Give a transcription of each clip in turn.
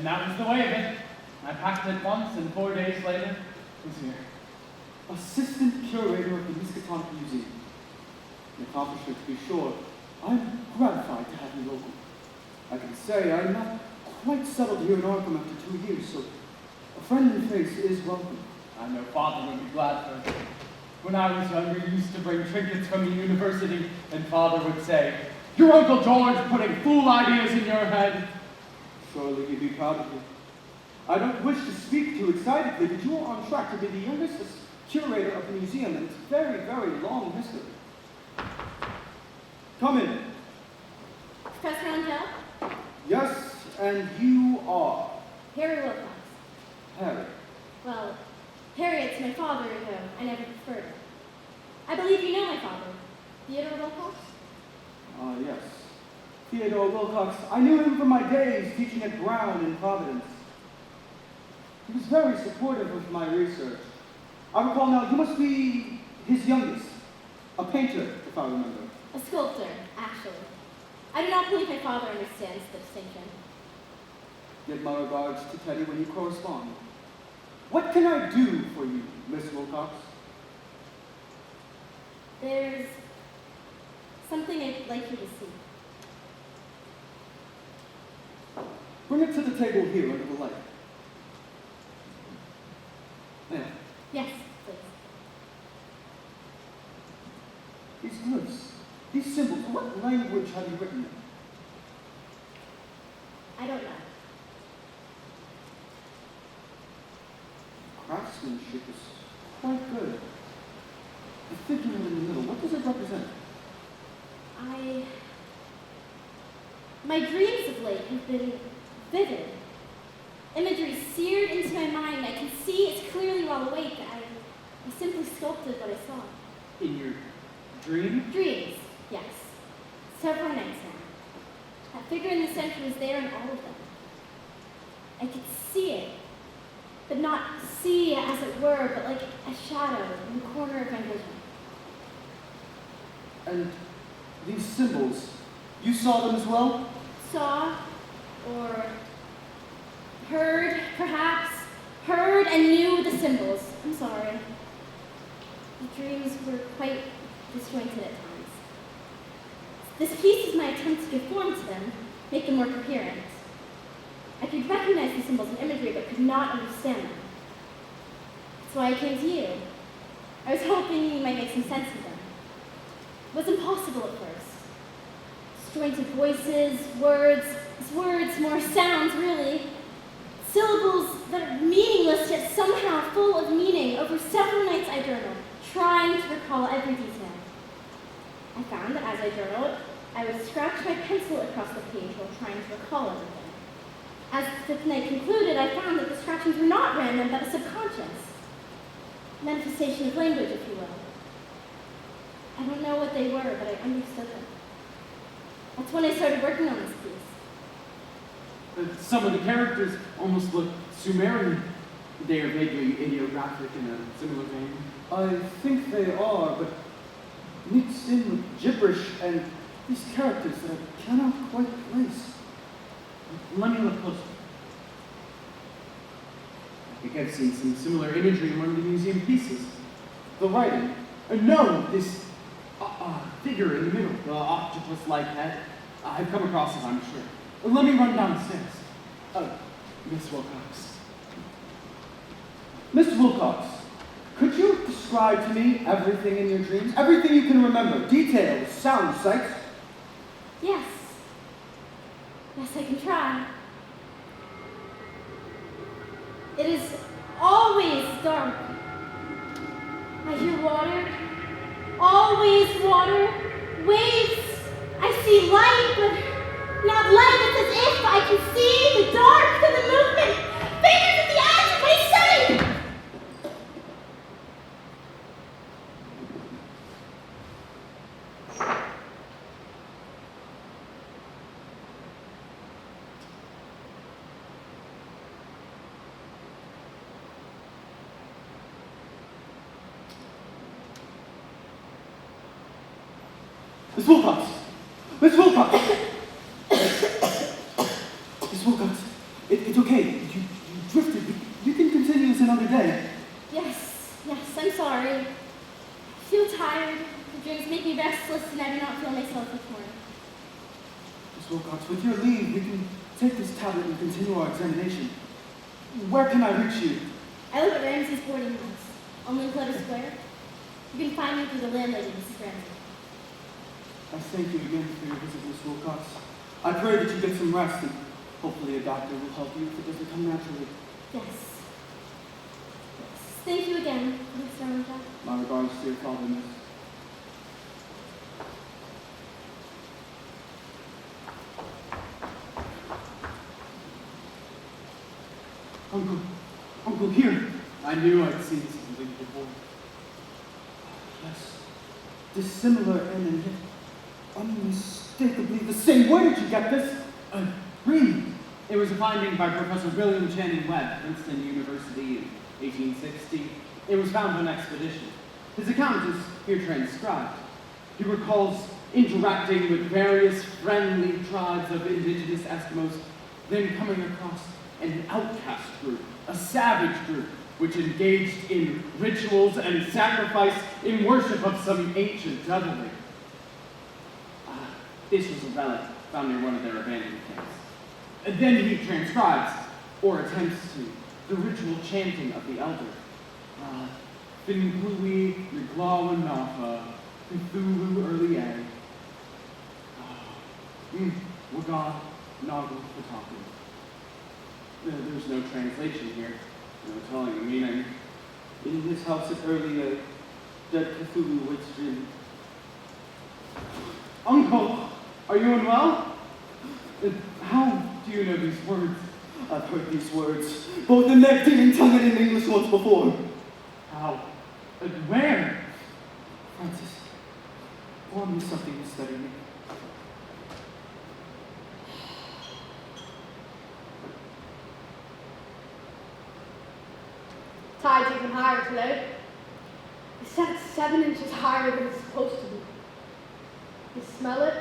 And that was the way of it. I packed it once, and 4 days later, it was here. Assistant Curator of the Miskatonic Museum. An accomplishment, to be sure. I'm gratified to have you local. I can say I'm not quite settled here in Arkham after 2 years, so a friendly face is welcome. I know Father would be glad for it. When I was younger, you used to bring trinkets from the university, and Father would say, "Your Uncle George putting fool ideas in your head." Surely you'd be proud of me. I don't wish to speak too excitedly, but you are on track to be the youngest curator of the museum in its very, very long history. Come in. Professor Angell? Yes, and you are? Harry WILCOX. Harry. Well, Harriet's my father, though I never preferred it. I believe you know my father, Theodore WILCOX? Ah, yes. Theodore WILCOX. I knew him from my days teaching at Brown in Providence. He was very supportive of my research. I recall now, you must be his youngest. A painter, if I remember. A sculptor, actually. I do not believe my father understands the distinction. Give my regards to Teddy when you correspond. What can I do for you, Miss WILCOX? There's something I'd like you to see. Bring it to the table here under the light. There. Yes, please. These glyphs, these symbols, what language have you written them? I don't know. Craftsmanship is quite good. The figure in the middle, what does it represent? My dreams of late have been vivid. Imagery seared into my mind. I can see it clearly while awake. I simply sculpted what I saw. In your dream? Dreams, yes. Several nights now. That figure in the center was there in all of them. I could see it, but not see as it were, but like a shadow in the corner of my vision. And these symbols, you saw them as well? Saw, or heard, perhaps. Heard and knew the symbols. I'm sorry. The dreams were quite disjointed at times. This piece is my attempt to give form to them, make them more coherent. I could recognize the symbols and imagery, but could not understand them. That's why I came to you. I was hoping you might make some sense of them. It was impossible at first. Disjointed voices, words, more sounds, really. Syllables that are meaningless, yet somehow full of meaning. Over several nights I journaled, trying to recall every detail. I found that as I journaled, I would scratch my pencil across the page while trying to recall everything. As the fifth night concluded, I found that the scratchings were not random, but a subconscious manifestation of language, if you will. I don't know what they were, but I understood them. That's when I started working on this piece. Some of the characters almost look Sumerian. They are vaguely ideographic in a similar vein. I think they are, but mixed in with gibberish and these characters that I cannot quite place. Let me look closer. I think I've seen some similar imagery in one of the museum pieces. The writing. No, this figure in the middle, the octopus-like head. I've come across it, I'm sure. Let me run downstairs. Miss WILCOX. Miss WILCOX, could you describe to me everything in your dreams? Everything you can remember. Details, sounds, sights? Yes. Yes, I can try. It is always dark. I hear water. Always water. Waves. I see light, but not light. It's as if I can see the dark and the movement. Fingers at the edge of my sight. Miss WILCOX! Miss WILCOX! Miss WILCOX, it's okay. sorry. I feel tired. The dreams make me restless, and I do not feel myself this morning. Miss Wilcox, with your leave, we can take this tablet and continue our examination. Where can I reach you? I live at Ramsey's boarding house on Legrasse Square. You can find me through the landlady, Mrs. Ramsey. I thank you again for your visit, Miss Wilcox. I pray that you get some rest, and hopefully a doctor will help you if it doesn't come naturally. Yes. Thank you again, Mr. Angell. My regards to your father, Miss. Uncle, here. I knew I'd seen something before. Yes. Dissimilar and yet unmistakably the same. Where did you get this? Read. It was a finding by Professor William Channing Webb, Princeton University in 1860. It was found on expedition. His account is here transcribed. He recalls interacting with various friendly tribes of indigenous Eskimos, then coming across an outcast group, a savage group, which engaged in rituals and sacrifice in worship of some ancient devilry. This was a relic found near one of their abandoned camps. And then he transcribes, or attempts to, the ritual chanting of the elder. Finglui, Niglawa Nafa, Cthulhu Early A. Wagad, Noggle, Pataku. There's no translation here, no telling the meaning. In his house at Early, dead Cthulhu waits dream. Uncle, are you unwell? How do you know these words? I've heard these words, both in their demon tongue and in English once before. How? Where? Francis, pour me something to steady me. Tide's even higher today. It said it's 7 inches higher than it's supposed to be. You smell it?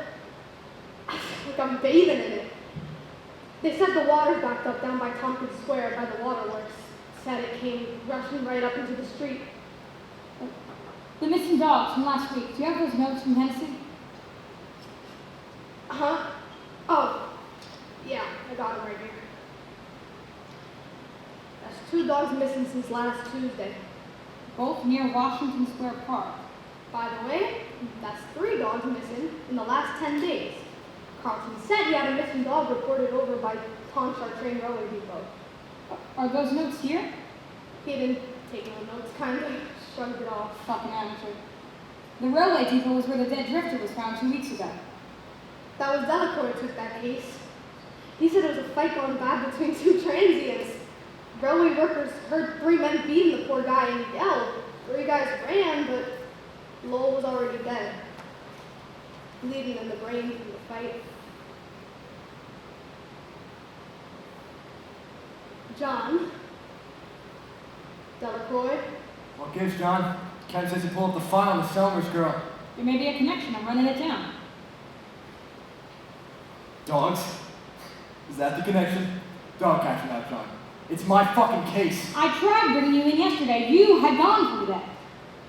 I feel like I'm bathing in it. They said the water's backed up down by Tompkins Square by the waterworks. Said it came rushing right up into the street. The missing dogs from last week. Do you have those notes from Hennessy? Huh? Oh, yeah, I got them right here. There's 2 dogs missing since last Tuesday. Both near Washington Square Park. By the way, that's 3 dogs missing in the last 10 days. Carlton said he had a missing dog reported over by Tonchar Train Railway Depot. Are those notes here? He didn't take no notes, kind of shrugged it off. Fucking amateur. The railway depot was where the dead drifter was found 2 weeks ago. That was DELACROIX who took that case. He said it was a fight going bad between 2 transients. Railway workers heard 3 men beating the poor guy and yelled. 3 guys ran, but Lowell was already dead, bleeding in the brain from the fight. John, DELACROIX. What gives, John? Ken says he pulled up the file on the Selmers girl. There may be a connection. I'm running it down. Dogs? Is that the connection? Dog catching that, John. It's my fucking case. I tried bringing you in yesterday. You had gone for the day.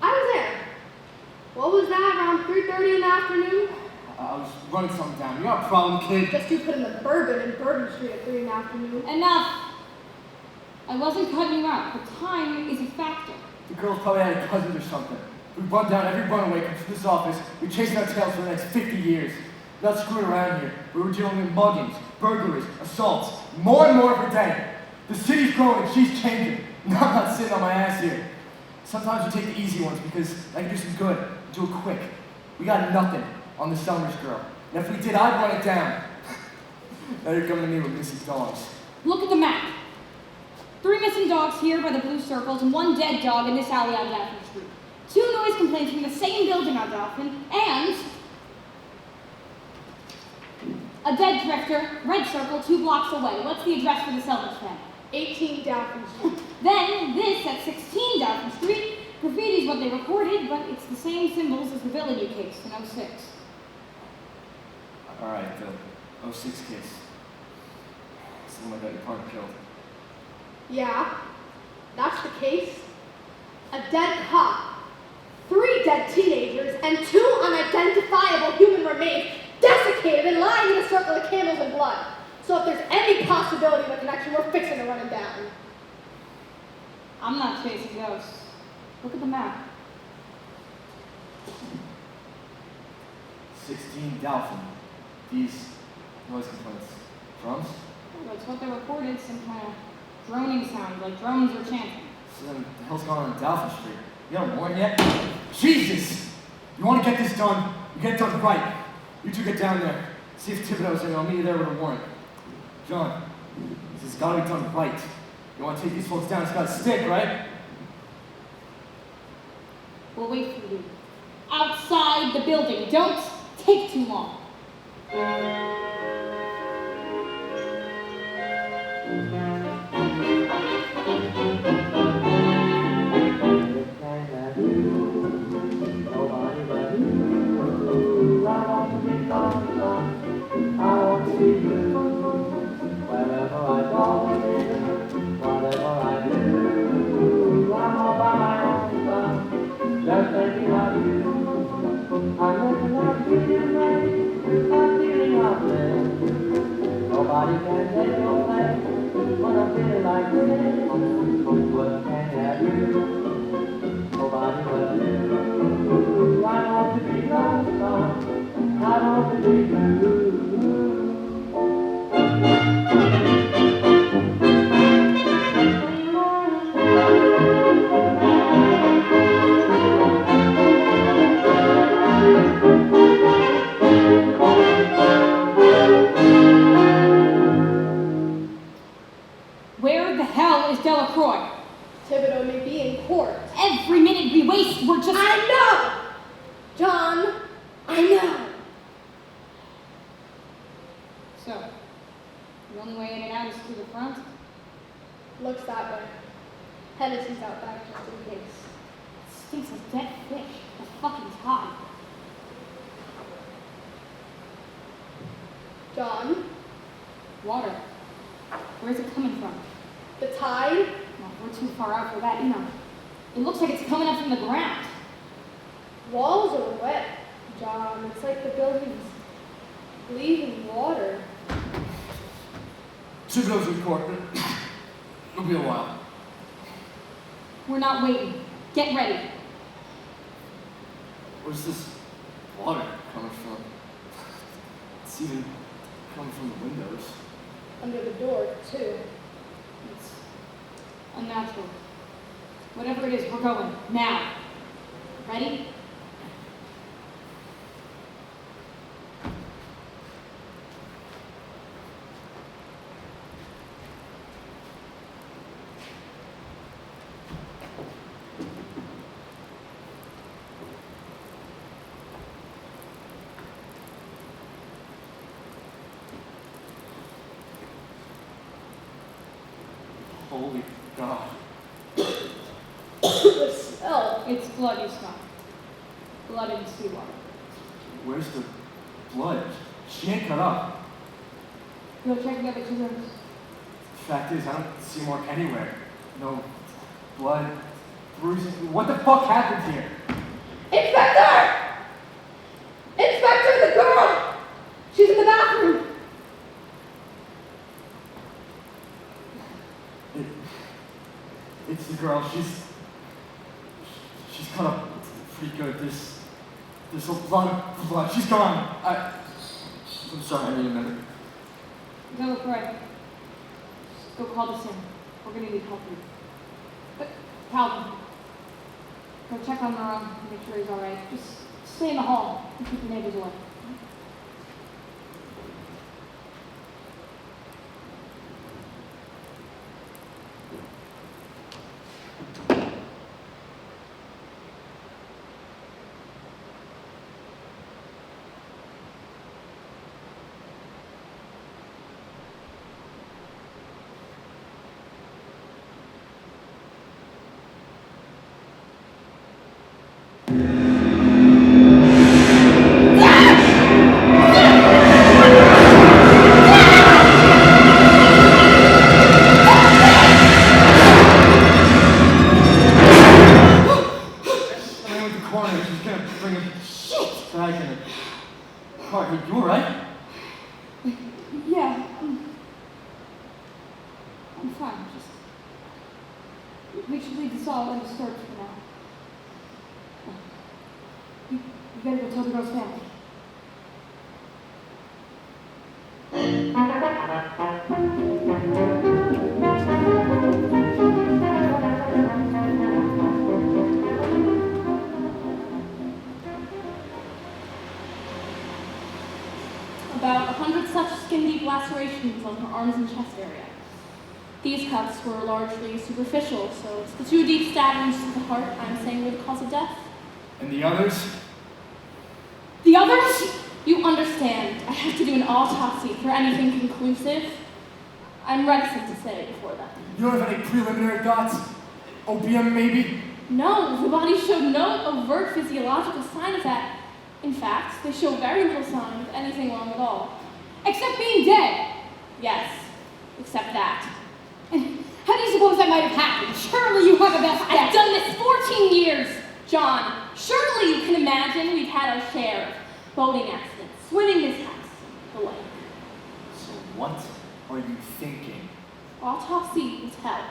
I was there. What was that, around 3:30 in the afternoon? I was running something down. You got a problem, kid? Just you putting the bourbon in Bourbon Street at 3 in the afternoon. Enough. I wasn't cutting you out, but time is a factor. The girls probably had cousins or something. We run down every runaway comes to this office. We chasing our tails for the next 50 years. Not screwing around here. We were dealing with muggings, burglaries, assaults. More and more every day. The city's growing and she's changing. No, I'm not sitting on my ass here. Sometimes we take the easy ones because I can do some good. Do it quick. We got nothing on the Selmers girl. And if we did, I'd run it down. Now you're coming to me with missing dogs. Look at the map. 3 missing dogs here by the blue circles and 1 dead dog in this alley on Dauphin Street. 2 noise complaints from the same building on Dauphin, and a dead drifter, red circle, 2 blocks away. What's the address for the Selmers family? 18 Dauphin Street. Then this at 16 Dauphin Street. Graffiti's what they recorded, but it's the same symbols as the Villeneuve case in 06. All right, the 06 case. It's the one I got your partner killed. Yeah, that's the case. A dead cop and 2 unidentifiable human remains desiccated and lying in a circle of candles and blood. So if there's any possibility of a connection, we're fixing to run it down. I'm not chasing ghosts. Look at the map. 16 Dolphin. These noise complaints. Drums? Oh, that's what they reported, some kind of droning sound, like drones were chanting. So then, what the hell's going on in Dolphin Street? You got a warrant yet? Jesus! You want to get this done? You get it done right. You two get down there. See if Thibodeau's in. I'll meet you there with a warrant. John, this has got to be done right. You want to take these folks down? It's got to stick, right? We'll wait for you. Outside the building. Don't take too long. Nobody can take your place when I'm feeling like this. What can I do? Nobody but you. I want to be lonesome. I want to be blue. Where the hell is DELACROIX? Thibodeau may be in court. Every minute we waste, we're just... I know! John, I know. So, the only way in and out is through the front? Looks that way. Hennessy's out back just in case. It stinks of dead fish. The fucking tide. John, Water. Where's it coming from? the tide? No, we're too far out for that, ENOCH. It looks like it's coming up from the ground. Walls are wet, John. It's like the building's leaving water. Thibodeau's in court. It'll be a while. We're not waiting. Get ready. Where's this water coming from? It's even coming from the windows. Under the door, too. It's unnatural. Whatever it is, we're going. Now. Ready? Holy God. The smell. It's blood you smell. Blood and seawater. Where's the blood? She ain't cut up. Go check the other 2 rooms. The fact is, I don't see Mark anywhere. No blood, bruises. What the fuck happened here? Inspector! Inspector, the girl! She's in the bathroom. It's the girl. She's cut up pretty good. There's a lot of blood. She's gone. I'm sorry. I need a minute. DELACROIX. Go call the sim. We're gonna need help here. But, Pelham. Go check on MOURAD. Make sure he's alright. Just stay in the hall and keep the neighbors away. Ah! with the coroner. She's gonna bring a Shit! bag in a car. Hey, you alright? Yeah, I'm fine. Just we should leave this all undisturbed for now. You gotta go tell the girl's family. About 100 such skin-deep lacerations on her arms and chest area. These cuts were largely superficial, so it's the 2 deep stab wounds to the heart I'm saying were the cause of death. And the others? The others? You understand, I have to do an autopsy for anything conclusive. I'm reticent to say it before that. You don't have any preliminary thoughts? Opium, maybe? No, the body showed no overt physiological sign of that. In fact, they show very little sign of anything wrong at all. Except being dead. Yes, except that. And how do you suppose that might have happened? Surely you have a best guess. I've done this 14 years, John. Surely you can imagine we've had our share of boating accidents, swimming mishaps, the like. So what are you thinking? Autopsy will tell.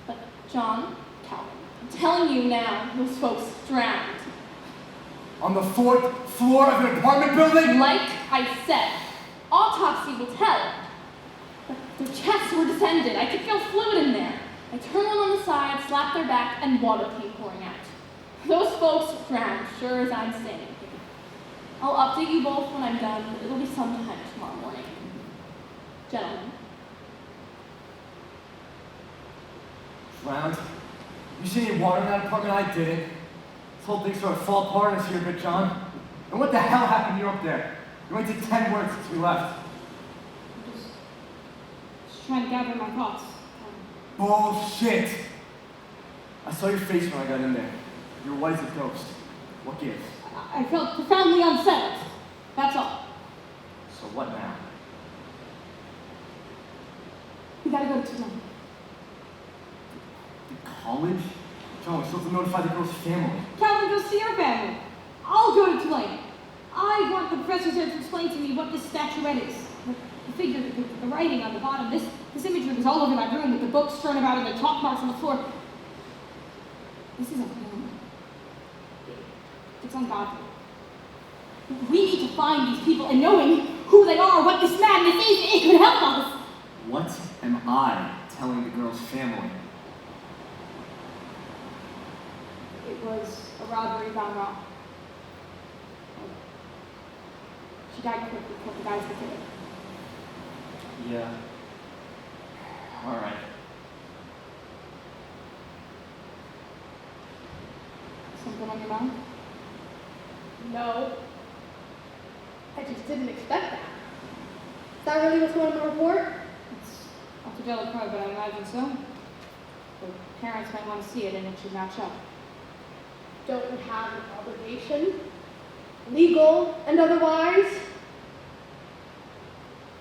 But John, Calvin, I'm telling you now, those folks drowned. On the 4th floor of an apartment building? Like I said, autopsy will tell. But their chests were distended. I could feel fluid in there. I turned one on the side, slapped their back, and water came pouring out. Those folks drowned, sure as I'm standing here. I'll update you both when I'm done. It'll be sometime tomorrow morning. Gentlemen. Drowned? You see any water in that apartment? I didn't. This whole thing sort of fall apart us here a bit, John. And what the hell happened to you up there? You only did 10 words since we left. I'm just trying to gather my thoughts. Bullshit! I saw your face when I got in there. You were white as a ghost. What gives? I felt profoundly unsettled. That's all. So what now? We gotta go to Tulane. The college? John, we're supposed to notify the girl's family. Calvin, go see your family. I'll go to Tulane. I want the professor to explain to me what this statuette is. The figure, the writing on the bottom. This imagery was all over my room with the books thrown about and the chalk marks on the floor. This isn't human. It's ungodly. We need to find these people, and knowing who they are, what this madness is, it could help us. What am I telling the girl's family? It was a robbery gone wrong. She died quickly because the guys were killed. Yeah. Alright. Something on your mind? No. I just didn't expect that. Is that really what's going on in the report? It's up to DELACROIX, but I imagine so. The parents might want to see it, and it should match up. Don't we have an obligation? Legal and otherwise?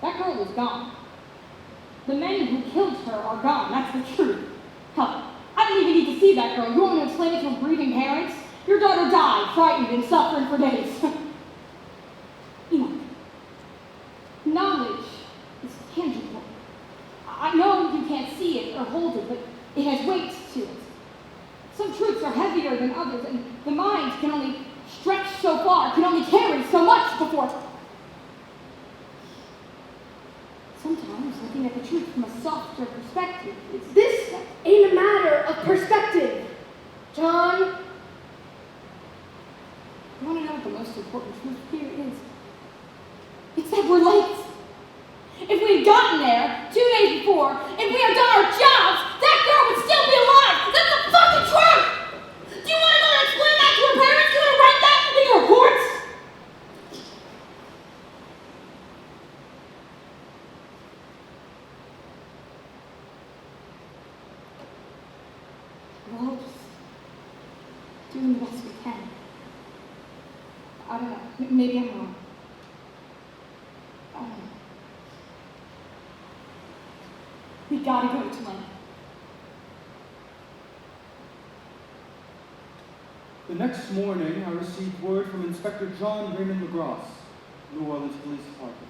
That girl was gone. The men who killed her are gone. That's the truth. Hell, I don't even need to see that girl. You want me to explain it to her grieving parents? Your daughter died, frightened and suffering for days. Enoch, knowledge is tangible. I know you can't see it or hold it, but it has weight to it. Some truths are heavier than others, and the mind can only stretch so far, can only carry so much before. Sometimes looking at the truth from a softer perspective is This ain't a matter of perspective. John, You want to know what the most important truth here is? It's that we're late. If we had gotten there 2 days before, if we had done our jobs, that girl would still be alive. That's the fucking truth! Do you want to go and explain that to her parents? Do you want to write that in your reports? Well, just doing the best we can. I don't know. Maybe I'm wrong. I don't know. We gotta go to Tulane. The next morning, I received word from Inspector John Raymond Legrasse, New Orleans Police Department.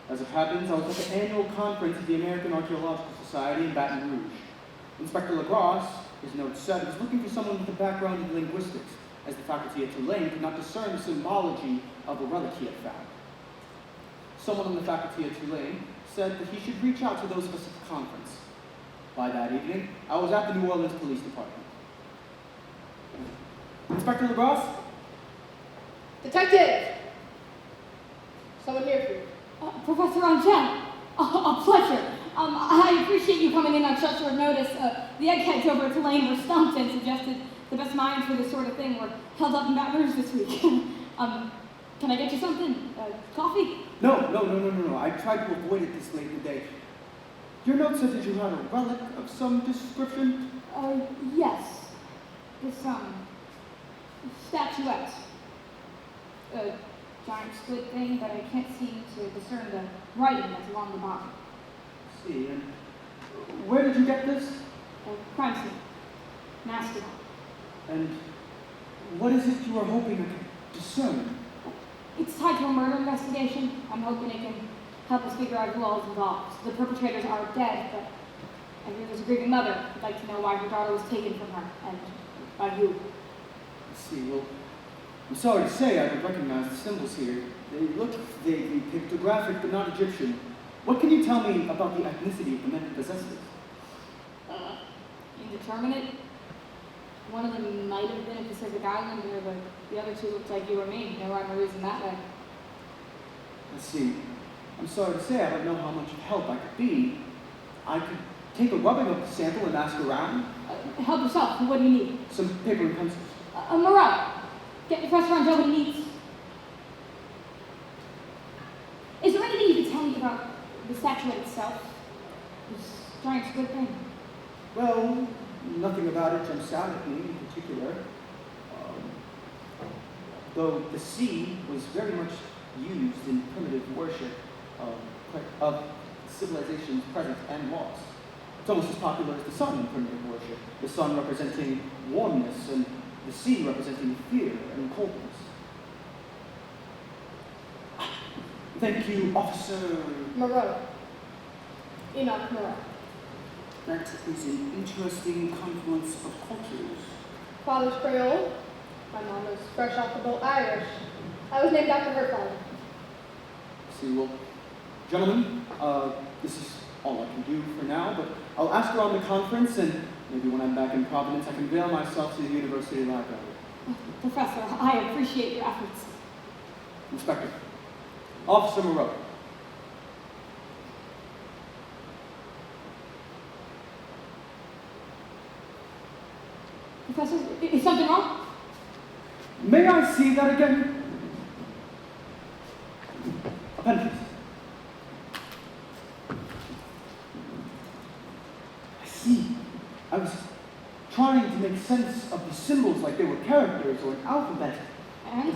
As it happens, I was at the annual conference of the American Archaeological Society in Baton Rouge. Inspector Legrasse, his notes said, was looking for someone with a background in linguistics, as the faculty at Tulane could not discern the symbology of a relic he had found. Someone on the faculty at Tulane said that he should reach out to those of us at the conference. By that evening, I was at the New Orleans Police Department. Inspector Legrasse? Detective! Someone here for you. Professor Angell, a pleasure. I appreciate you coming in on such short notice. The eggheads over at Tulane were stumped and suggested the best minds for this sort of thing were held up in Baton Rouge this week. Can I get you something? Coffee? No. I tried to avoid it this late in the day. Your note said that you had a relic of some description? Yes. This, statuette. A giant squid thing, but I can't seem to discern the writing that's along the bottom. I see, and where did you get this? Crime scene. Nasty one. And what is it you are hoping to discern? It's tied to a murder investigation. I'm hoping it can help us figure out who all is involved. The perpetrators are dead, but I hear there's a grieving mother who'd like to know why her daughter was taken from her, and by who. I see, well, I'm sorry to say I don't recognize the symbols here. They look vaguely pictographic, but not Egyptian. What can you tell me about the ethnicity of the men who possess this? Indeterminate. One of them might have been a Pacific Islander, but the other two looked like you or me. No rhyme or reason that way. I see. I'm sorry to say I don't know how much help I could be. I could take a rubbing of the sample and ask around. Help yourself. What do you need? Some paper and pencils. MOREAU. Get Professor Angell what he needs. Is there anything you could tell me about the statuette itself? This giant squid thing? Well, nothing about it jumps out at me in particular. Though the sea was very much used in primitive worship of civilizations present and lost. It's almost as popular as the sun in primitive worship, the sun representing warmness and the sea representing fear and coldness. Thank you, Officer. MOREAU. ENOCH MOURAD. That is an interesting confluence of cultures. Father's Creole. My mom is fresh off the boat Irish. I was named after her father. See, well, gentlemen, this is all I can do for now, but I'll ask around the conference, and maybe when I'm back in Providence, I can avail myself to the university library. Professor, I appreciate your efforts. Inspector. Officer MOREAU. Professor, is something wrong? May I see that again? A pen, please. I see. I was trying to make sense of the symbols like they were characters or an alphabet. And?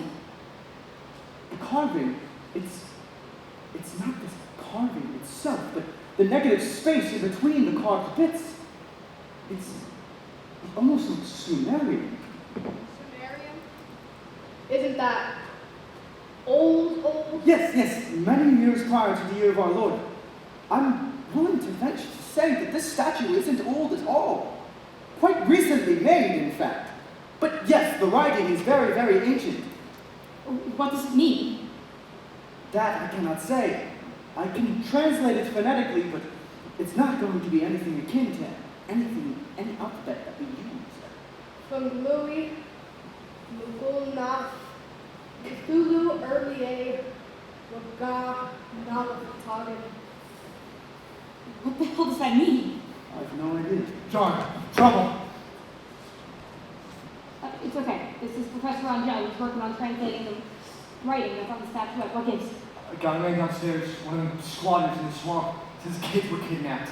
The carving, it's not this carving itself, but the negative space in between the carved bits. It almost looks Sumerian. Sumerian? Isn't that old? Yes, many years prior to the year of our Lord. I'm willing to venture to say that this statue isn't old at all. Quite recently made, in fact. But yes, the writing is very, very ancient. What does it mean? That I cannot say. I can translate it phonetically, but it's not going to be anything akin to any alphabet that we use. From Louis, Mugulna, Cthulhu, Erlier, Waga, Nalatagan. What the hell does that mean? I have no idea. John, trouble. It's okay. This is Professor Angell who's working on translating the writing that's on the statuette. What gives? A guy ran downstairs, one of them squatters in the swamp, says kids were kidnapped.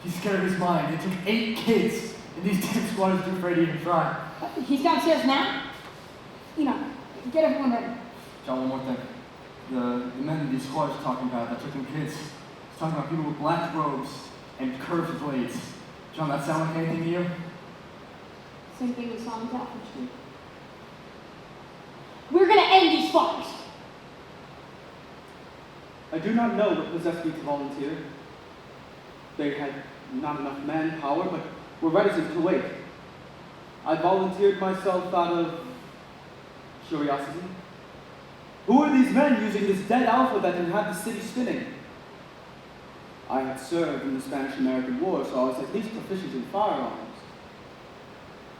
He's scared of his mind. It took 8 kids, and these damn squatters are too afraid to even try. He's downstairs now? Get everyone ready. John, one more thing. The men these squatters are talking about that took them kids, he's talking about people with black robes and curved blades. John, that sound like anything to you? Same thing we saw on Catherine Street. We're gonna end these fires. I do not know what possessed me to volunteer. They had not enough manpower, but were reticent to wait. I volunteered myself out of curiosity. Who are these men using this dead alphabet and have the city spinning? I had served in the Spanish-American War, so I was at least proficient in firearms.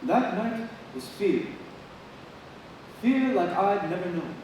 That night was fear. Fear like I'd never known.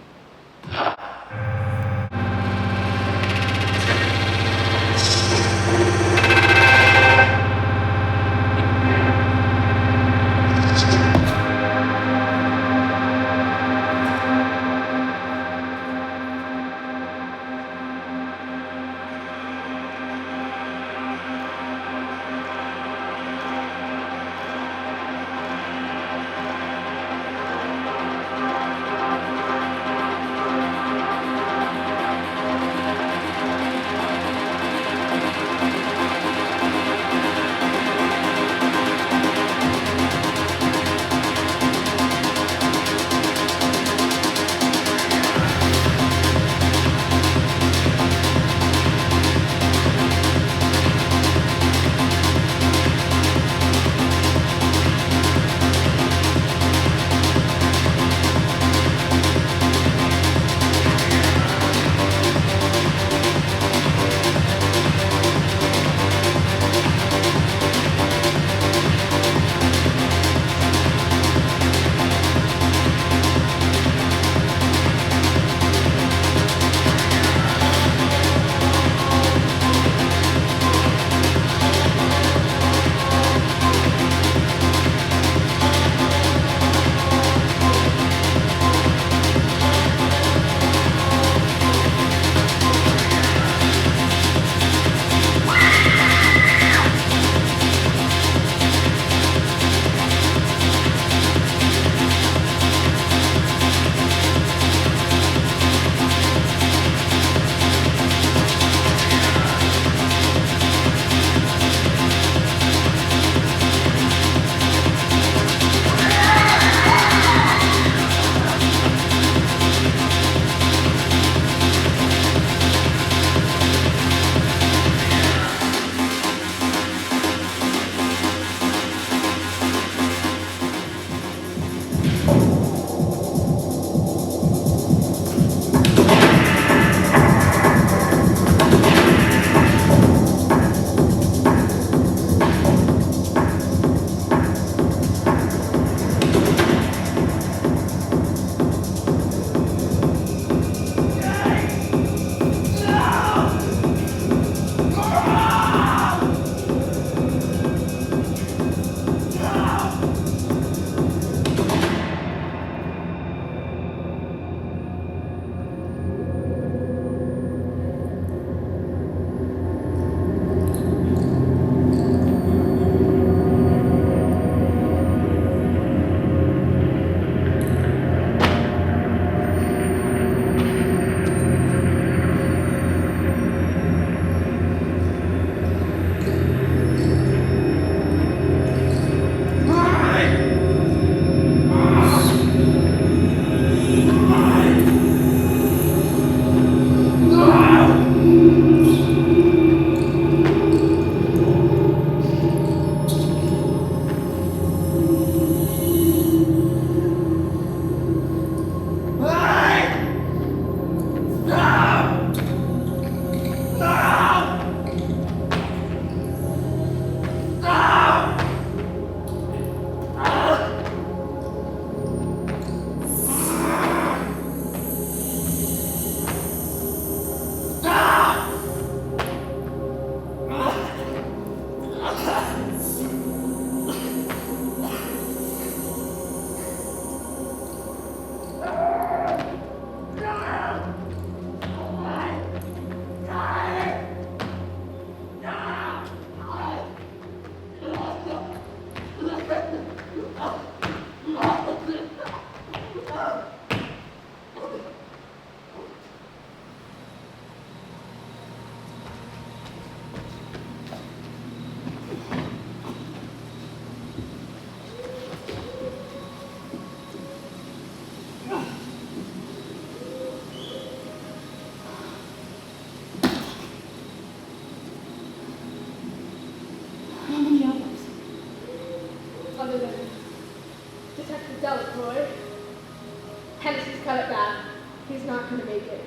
Hennessy's cut it bad. He's not going to make it.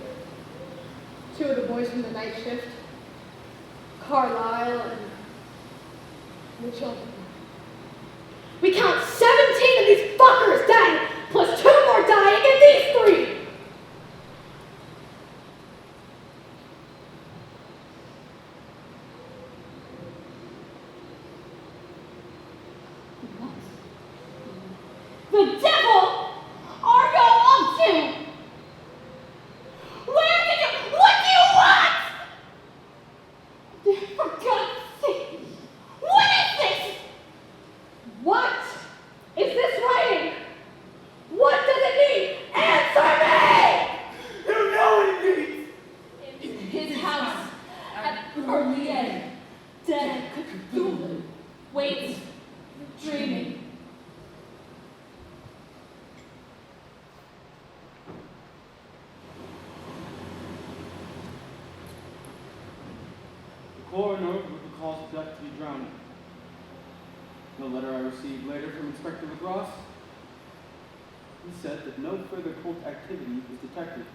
2 of the boys from the night shift, Carlisle and Mitchell. We count 17 of these fuckers dead, plus 2 more dying, and these 3. The devil are you up to? What do you want? For God's sake, what is this? What is this writing? What does it mean? Answer me! You know what it means! In his house at Legrasse, dead Cthulhu, waits, dreaming. The coroner with the cause of death to be drowning. The letter I received later from Inspector Legrasse. He said that no further cult activity was detected.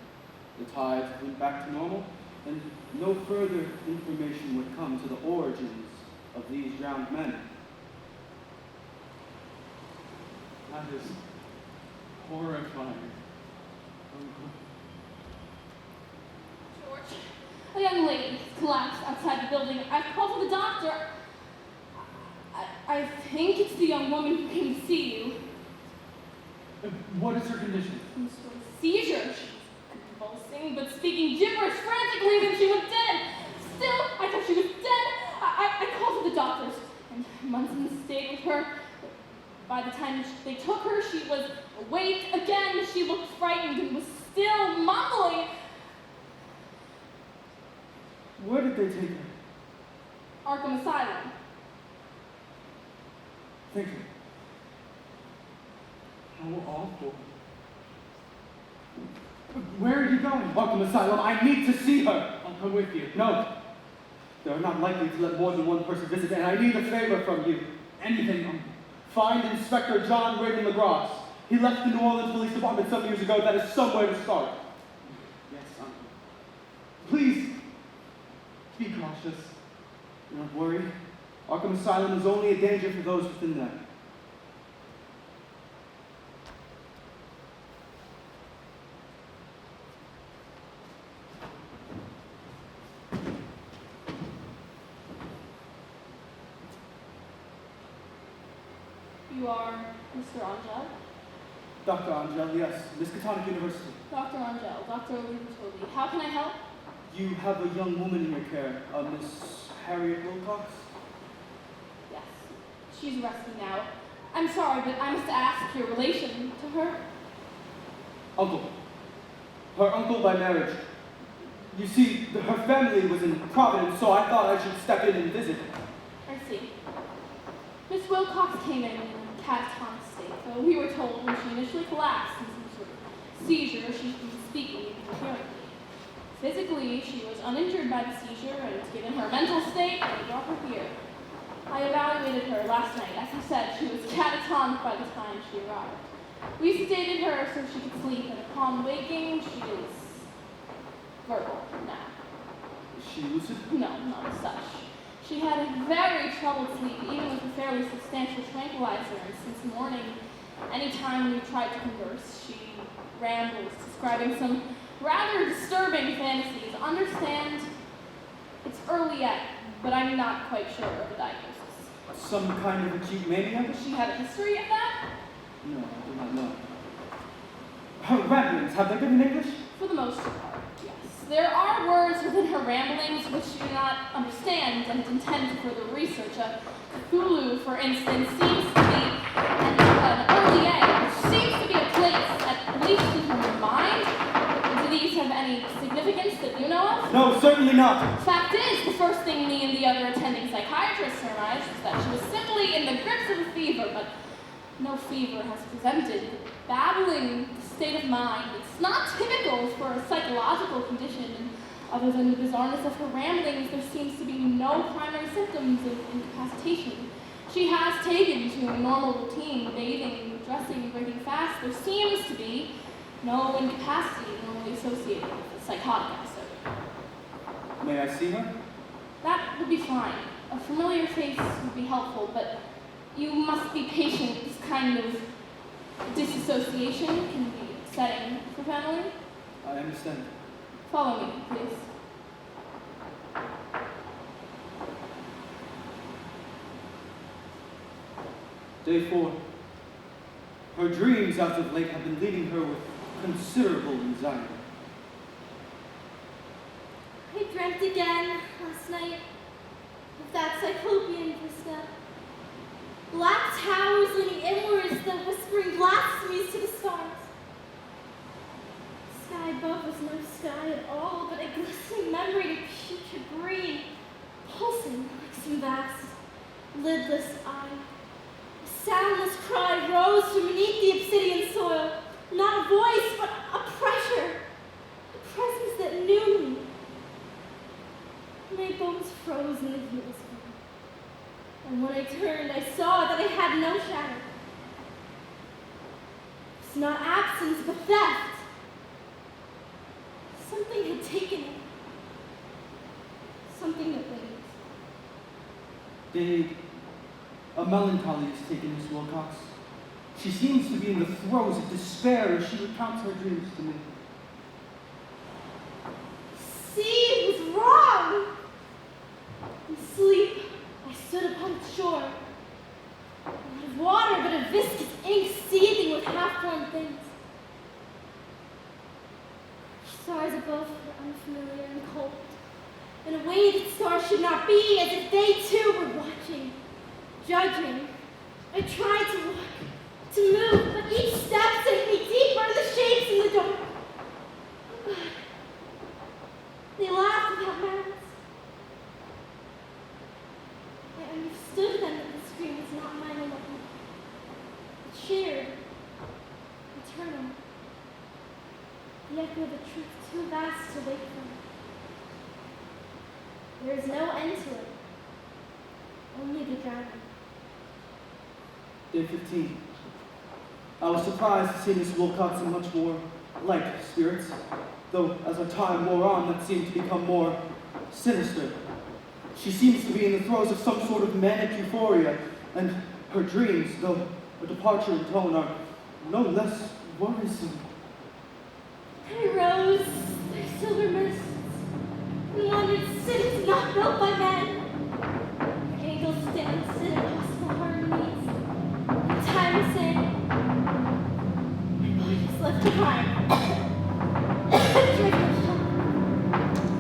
The tides went back to normal, and no further information would come to the origins of these drowned men. That is horrifying. George, a young lady has collapsed outside the building. I've called for the doctor. I think it's the young woman who came to see you. What is her condition? Some sort of seizure. She was convulsing, but speaking gibberish frantically, then she was dead. Still, I thought she was dead. I called for the doctors, and Munson stayed with her. By the time they took her, she was awake again. She looked frightened and was still mumbling. Where did they take her? Arkham Asylum. Thank you. How awful. Where are you going? Arkham Asylum, I need to see her. I'll come with you. No. They're not likely to let more than one person visit, and I need a favor from you. Anything, Uncle. Find Inspector John Raymond Legrasse. He left the New Orleans Police Department some years ago. That is somewhere to start. Yes, Uncle. Please, Be cautious. do not worry. Arkham Asylum is only a danger for those within there. You are Mr. Angell? Dr. Angell, yes. Miskatonic University. Dr. Angell, Dr. Legrasse. How can I help? You have a young woman in your care, Miss Harriet WILCOX? Yes. She's resting now. I'm sorry, but I must ask your relation to her. Uncle. Her uncle by marriage. You see, her family was in Providence, so I thought I should step in and visit. I see. Miss WILCOX came in a catatonic state, though we were told when she initially collapsed in some sort of seizure, she'd been speaking incoherently. Physically, she was uninjured by the seizure, and given her mental state, they brought her here. I evaluated her last night. As I said, she was catatonic by the time she arrived. We sedated her so she could sleep, and upon waking, she is verbal now. Is she lucid? No, not as such. She had a very troubled sleep, even with a fairly substantial tranquilizer, and since morning, any time we tried to converse, she rambles, describing some rather disturbing fantasies. Understand, it's early yet, but I'm not quite sure of the diagnosis. Some kind of acute mania? Does she have a history of that? No, I do not know. Her ramblings, have they been in English? For the most part, yes. There are words within her ramblings which you do not understand and intend to further research. Cthulhu, for instance, seems to be an early age, seems to be a place, at least in her mind. Do these have any significance that you know of? No, certainly not. Fact is, the first thing me and the other attending psychiatrists surmised was that she was simply in the grips of a fever, but no fever has presented. The babbling state of mind, it's not typical for a psychological condition, and other than the bizarreness of her ramblings, there seems to be no primary symptoms of incapacitation. She has taken to a normal routine, bathing, dressing, breaking fast. There seems to be No incapacity normally associated with a psychotic episode. May I see her? That would be fine. A familiar face would be helpful, but you must be patient. This kind of disassociation can be upsetting for family. I understand. Follow me, please. Day 4. Her dreams as of late have been leaving her with considerable anxiety. I dreamt again last night of that cyclopean vista. Black towers leaning inwards, the whispering blasphemies to the stars. The sky above was no sky at all, but a glistening memory of putrid green, pulsing like some vast, lidless eye. A soundless cry rose from beneath the obsidian soil. Not a voice, but a pressure. A presence that knew me. My bones froze in the heels of me. And when I turned, I saw that I had no shadow. It was not absence, but theft. Something had taken it. Something that waited. Day 8. A melancholy has taken Miss Wilcox. She seems to be in the throes of despair as she recounts her dreams to me. See, it was wrong. In sleep, I stood upon the shore. Not of water, but of viscous ink seething with half-formed things. Stars above were unfamiliar and cold, in a way that stars should not be, as if they too were watching, judging. I tried to walk, to move, but each step sank me deeper in the shapes in the dark. They laughed without malice. I understood then that the scream was not mine alone, but shared, eternal. The echo of a truth too vast to wake from. There is no end to it, only the drowning. Day 15. I was surprised to see Miss Wilcox in much more like spirits, though as our time wore on, that seemed to become more sinister. She seems to be in the throes of some sort of manic euphoria, and her dreams, though a departure in tone, are no less worrisome. I rose through silver mists and wandered cities not built by men. Angels dance in impossible harmonies. And time sang. My body was left behind. I drank the shot.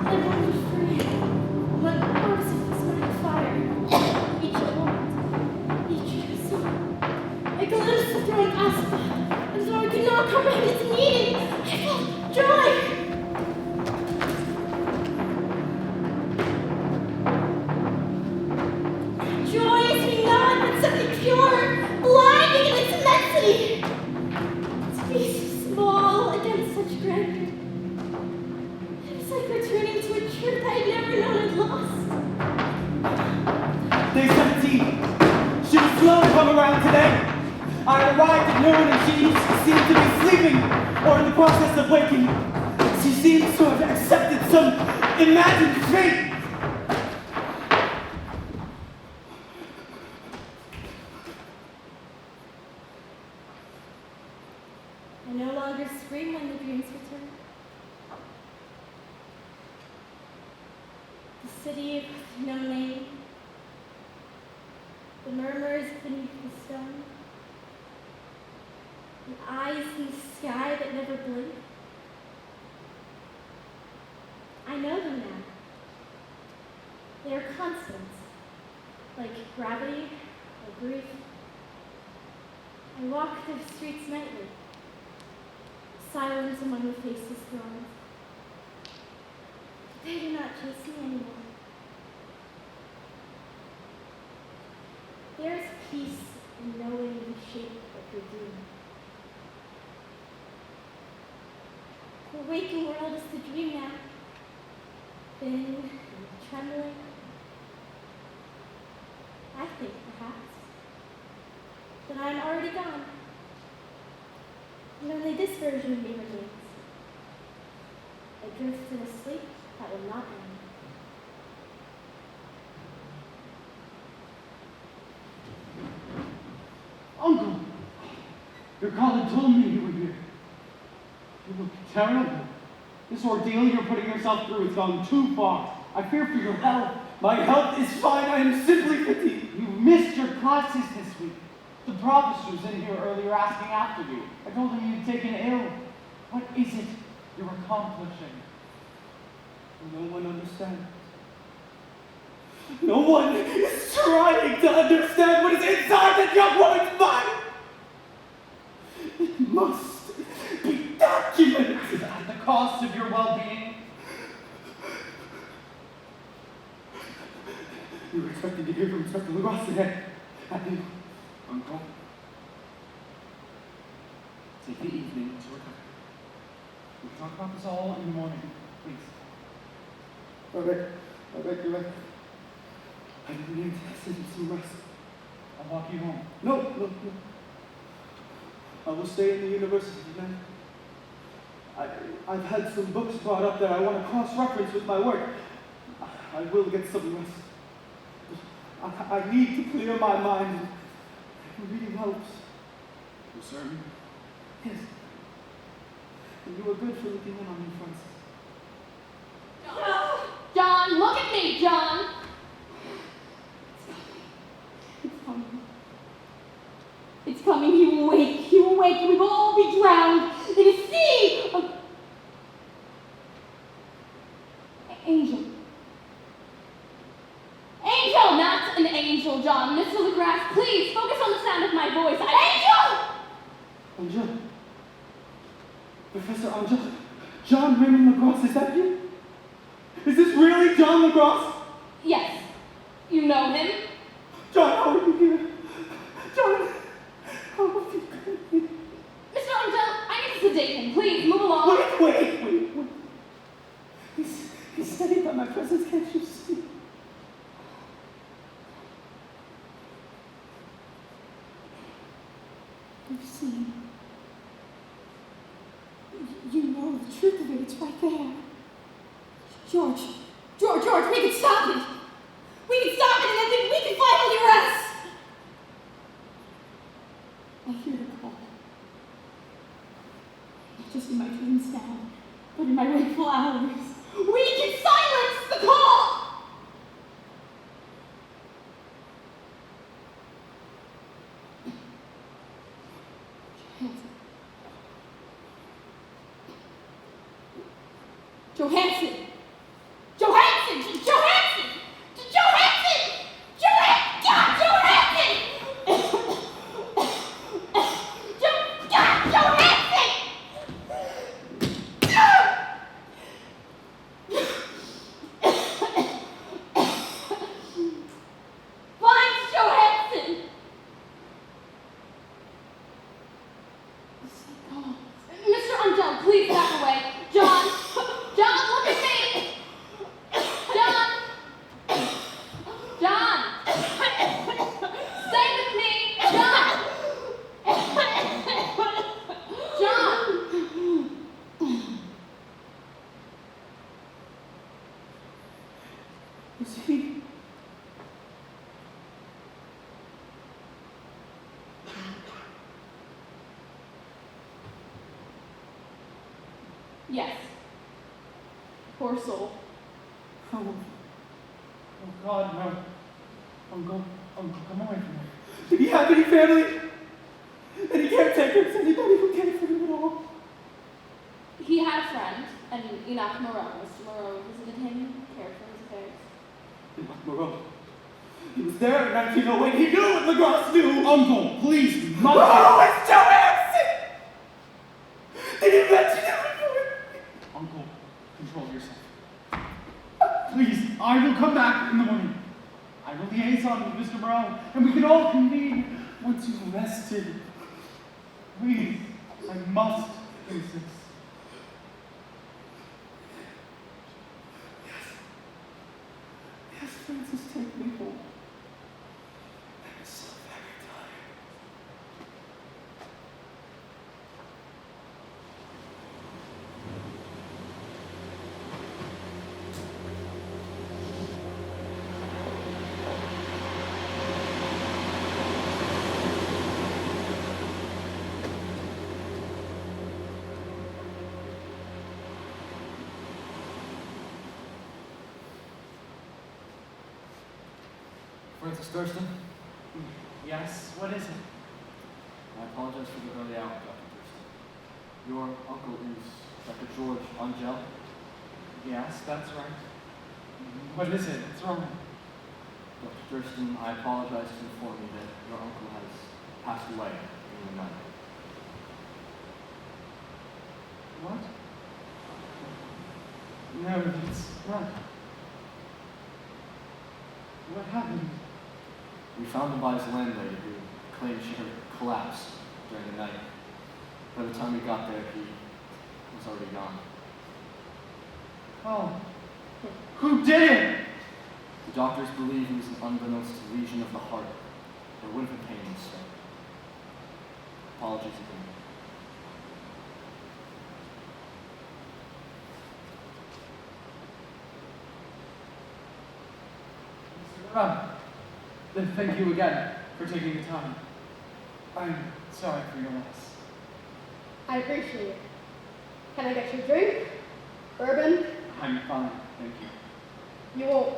I wandered free. My arms fixed by fire. Each moment, each new song. I glimpsed the throwing asphalt, as though I could not comprehend its meaning. I felt joy. Joy is to be known, but something pure, blinding in its immensity. To be so small against such grandeur. It was like returning to a truth I had never known and lost. Day 17. She was slow to come around today. I arrived at noon and she seemed to be sleeping or in the process of waking. She seems to have accepted some imagined fate. I no longer scream when the dreams return. The city with no name. The murmurs beneath the stone. The eyes in the sky that never blink. I know them now. They are constants, like gravity or grief. I walk their streets nightly, silence among the faceless throngs. They do not chase me anymore. There is peace in knowing the shape of your doom. The waking world is the dream now, thin and trembling. I think, perhaps, that I am already gone. and only this version of me remains. I drift in a sleep that will not end. Uncle! Your colleague told me you were here. You look terrible. This ordeal you're putting yourself through has gone too far. I fear for your health. My health is fine. I am simply fatigued. You missed your classes this week. The provost was in here earlier asking after you. I told him you'd taken ill. What is it you're accomplishing? No one understands. No one is trying to understand what is inside that young woman's mind. It must be documented. At the cost of your well-being? You were expecting to hear from Inspector Legrasse today. Happy, Uncle. Take the evening to recover. We can talk about this all in the morning, please. All right. You're right. I need some rest. I'll walk you home. No. I will stay in the university, man. I've had some books brought up that I want to cross-reference with my work. I will get some rest. I need to clear my mind. Reading helps. You certain? Yes. And you were good for looking in on me, Francis. John, look at me, John! It's coming. He will wake, and we will all be drowned in a sea of... Angel. Angel, not an angel, John. Mr. Legrasse, please, focus on the sound of my voice. Angel! Angell. Professor Angell. John Raymond Legrasse, is that you? Is this really John Legrasse? Yes. You know him? John, how are you here? John, how have you come here? Mr. Angell, I need to sedate him. Please, move along. Wait. He's steadied by my presence, can't you see? You've seen. You know the truth of it, it's right there. George, we can stop it! We can stop it and then we can finally rest! I hear the call. Not just in my dreams now, but in my wakeful hours. We can silence the call! Johansson! Is he? Yes. Poor soul. Oh God, no. Uncle, come away from me. Did he have any family? Any caretakers? Anybody who cared for him at all? He had a friend, an ENOCH MOURAD. Mr. MOREAU visited him, cared for his affairs. ENOCH MOURAD. He was there in 1908. He knew what Legrasse knew. Uncle, please, you must. Oh, it's Johansson! Did he mention it before? Uncle, control yourself. Please, I will come back in the morning. I will liaison with Mr. MOREAU, and we can all convene once you've rested. Please, I must insist. Yes, Francis, take me home. I'm so very tired. Francis Thurston? Yes, what is it? I apologize for the early hour, Dr. Thurston. Your uncle is Dr. George Angell? Yes, that's right. What is it? What's wrong? Dr. Thurston, I apologize to inform you that your uncle has passed away in the night. What? No, that's not. What happened? We found him by his landlady, who claimed she heard a collapse during the night. By the time we got there, he was already gone. Oh, who did it? The doctors believe it was an unbeknownst lesion of the heart. There would have been pain in the stomach. Apologies again. Then thank you again for taking the time. I'm sorry for your loss. I appreciate it. Can I get you a drink? Bourbon? I'm fine, thank you. You won't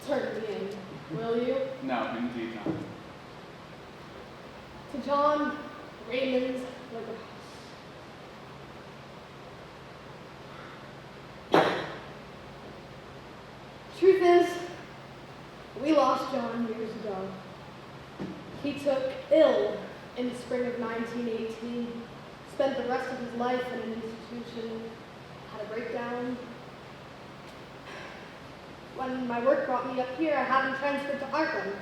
turn me in, will you? No, indeed not. To John Raymond's Legrasse. Truth is, we lost John years ago. He took ill in the spring of 1918, spent the rest of his life in an institution, had a breakdown. When my work brought me up here, I had him transferred to Hartland.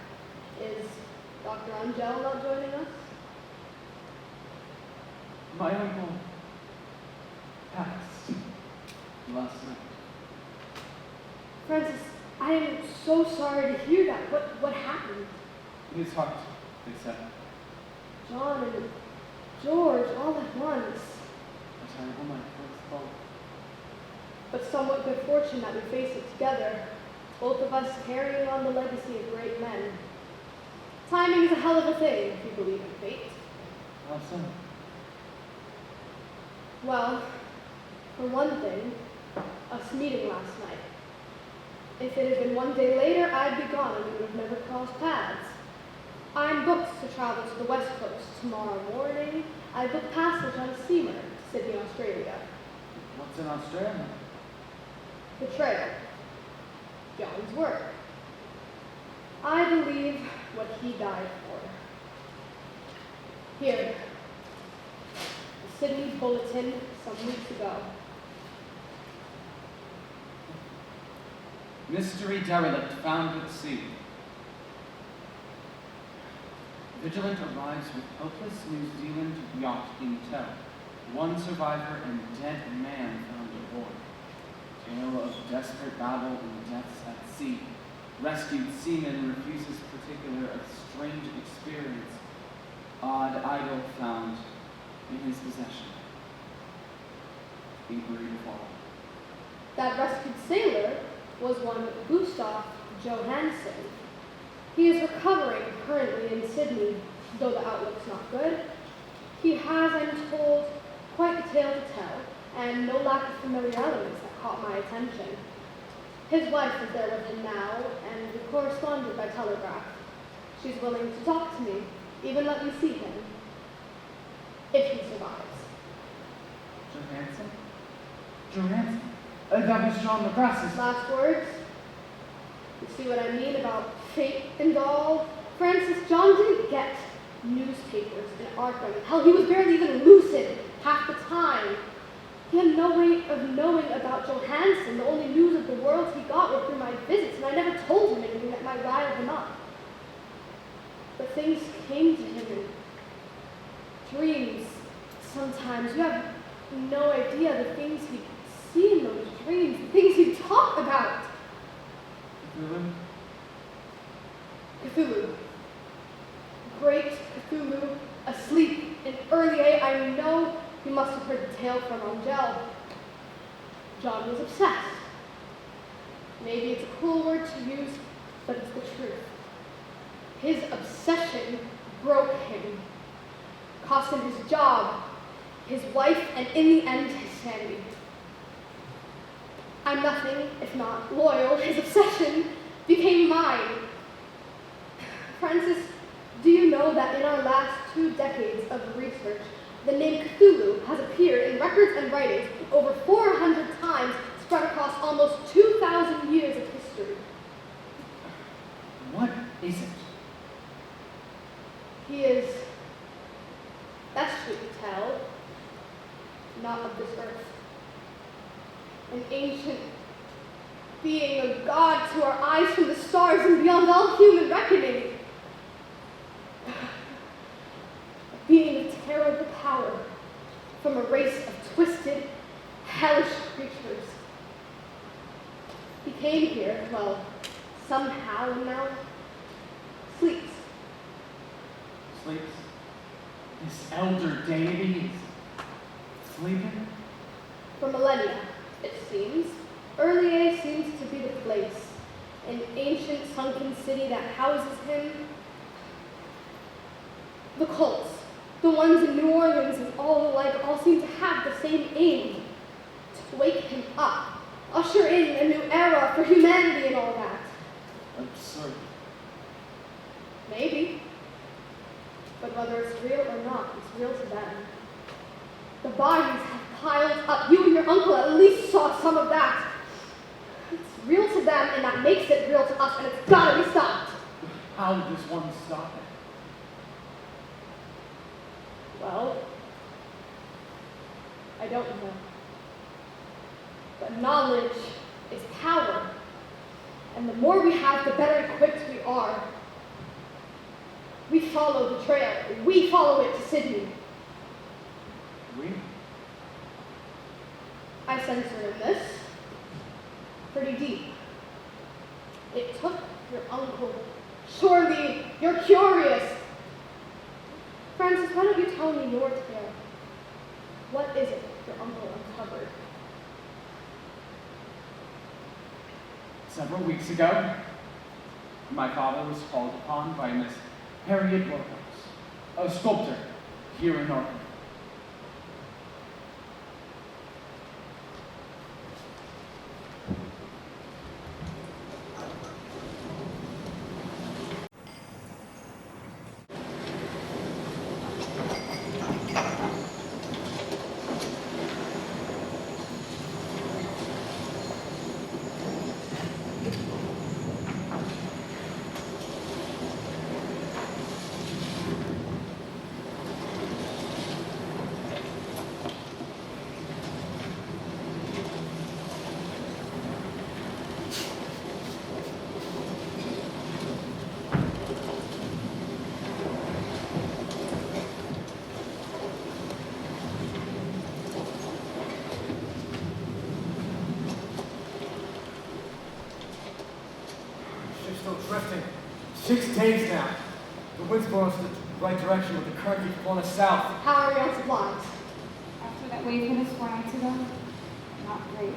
Is Dr. Angell not joining us? My uncle passed last night. Francis, I am so sorry to hear that. What happened? His heart, they said. John and George all at once. A terrible night for us both. But somewhat good fortune that we face it together, both of us carrying on the legacy of great men. Timing is a hell of a thing, if you believe in fate. How so? Well, for one thing, us meeting last night. If it had been one day later, I'd be gone and we would have never crossed paths. I'm booked to travel to the West Coast tomorrow morning. I booked passage on a steamer to Sydney, Australia. What's in Australia? The trail. John's work. I believe what he died for. Here. The Sydney Bulletin some weeks ago. Mystery derelict found at sea. Vigilant arrives with helpless New Zealand yacht in tow. One survivor and dead man found aboard. Tale of desperate battle and deaths at sea. Rescued seaman refuses particular of strange experience. Odd idol found in his possession. Inquiry to follow. That rescued sailor was one Gustav Johansen. He is recovering currently in Sydney, though the outlook's not good. He has, I'm told, quite a tale to tell, and no lack of familiar elements that caught my attention. His wife is there with him now, and we corresponded by telegraph. She's willing to talk to me, even let me see him, if he survives. Johansson? Johansson? That was John Legrasse's. Last words? You see what I mean about fate and all? Francis, John didn't get newspapers in Arkham. Hell, he was barely even lucid half the time. He had no way of knowing about Johansson. The only news of the world he got were through my visits, and I never told him anything that might rile him up. But things came to him in dreams sometimes. You have no idea the things he'd see in those dreams, the things he'd talk about. Cthulhu? Cthulhu. Great Cthulhu, asleep in early age. I know you must have heard the tale from Angell. John was obsessed. Maybe it's a cruel word to use, but it's the truth. His obsession broke him, cost him his job, his wife, and in the end, his sanity. I'm nothing if not loyal. His obsession became mine. Francis, do you know that in our last 2 decades of research, the name Cthulhu has appeared in records and writings over 400 times, spread across almost 2,000 years of history? What is it? He is, best we can tell, not of this earth. An ancient being, a god to our eyes from the stars and beyond all human reckoning. A being of terrible power from a race of twisted, hellish creatures. He came here, well, somehow and now sleeps. Sleeps? This elder deity is sleeping? For millennia, it seems, Earlier seems to be the place, an ancient sunken city that houses him. The cults, the ones in New Orleans and all alike, all seem to have the same aim, to wake him up, usher in a new era for humanity and all that. Absurd. Maybe. But whether it's real or not, it's real to them. The bodies have piled up. You and your uncle at least saw some of that. It's real to them, and that makes it real to us, and it's gotta be stopped. How does one stop it? Well, I don't know. But knowledge is power. And the more we have, the better equipped we are. We follow the trail. We follow it to Sydney. We? I censor in this. Pretty deep. It took your uncle. Surely you're curious. Francis, why don't you tell me your tale? What is it your uncle uncovered? Several weeks ago, my father was called upon by Miss Harriet WILCOX, a sculptor here in Norfolk. Still drifting. 6 days now. The wind's blowing us in the right direction, but the current keeps blowing us south. How are we on supplies? After that wave hit us 4 nights ago, not great.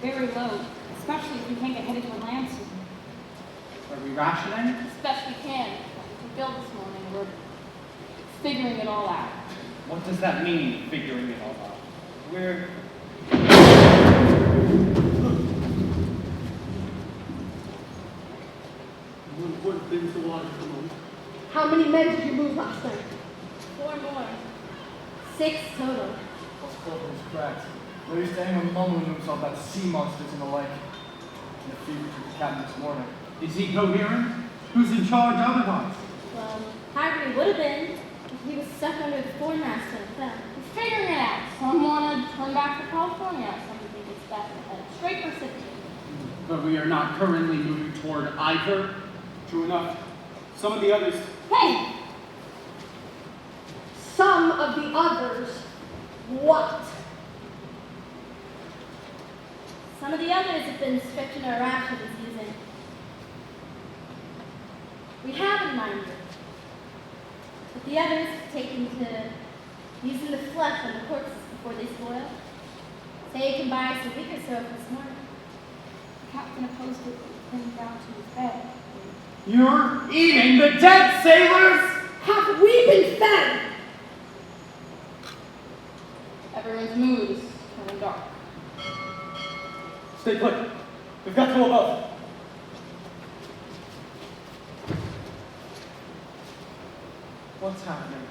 Very low, especially if we can't get headed to a land soon. Are we rationing? As best we can. We built this morning, we're figuring it all out. What does that mean, figuring it all out? We're... More important things to watch at the moment. How many men did you lose last night? 4 more. 6 total. What's called those cracks? They used to hang a mumbling to himself about sea monsters and the like. And the fever took the captain this morning. Is he coherent? Who's in charge otherwise? Well, Harvey would have been if he was stuck under the foremast of them. We're figuring it out. Some want to turn back to California, some think it's best to head straight for Sydney. But we are not currently moving toward either. True enough. Some of the others. Hey! Some of the others. What? Some of the others have been stretching our rations using. We have in mind, but the others have taken to using the flesh on the corpses before they spoil. Say it can buy us a week or so for this morning. The captain opposed it, but pinned down to his bed. You're eating the dead sailors? Have we been fed? Everyone's mood is turning dark. Stay put. We've got to go above. What's happening?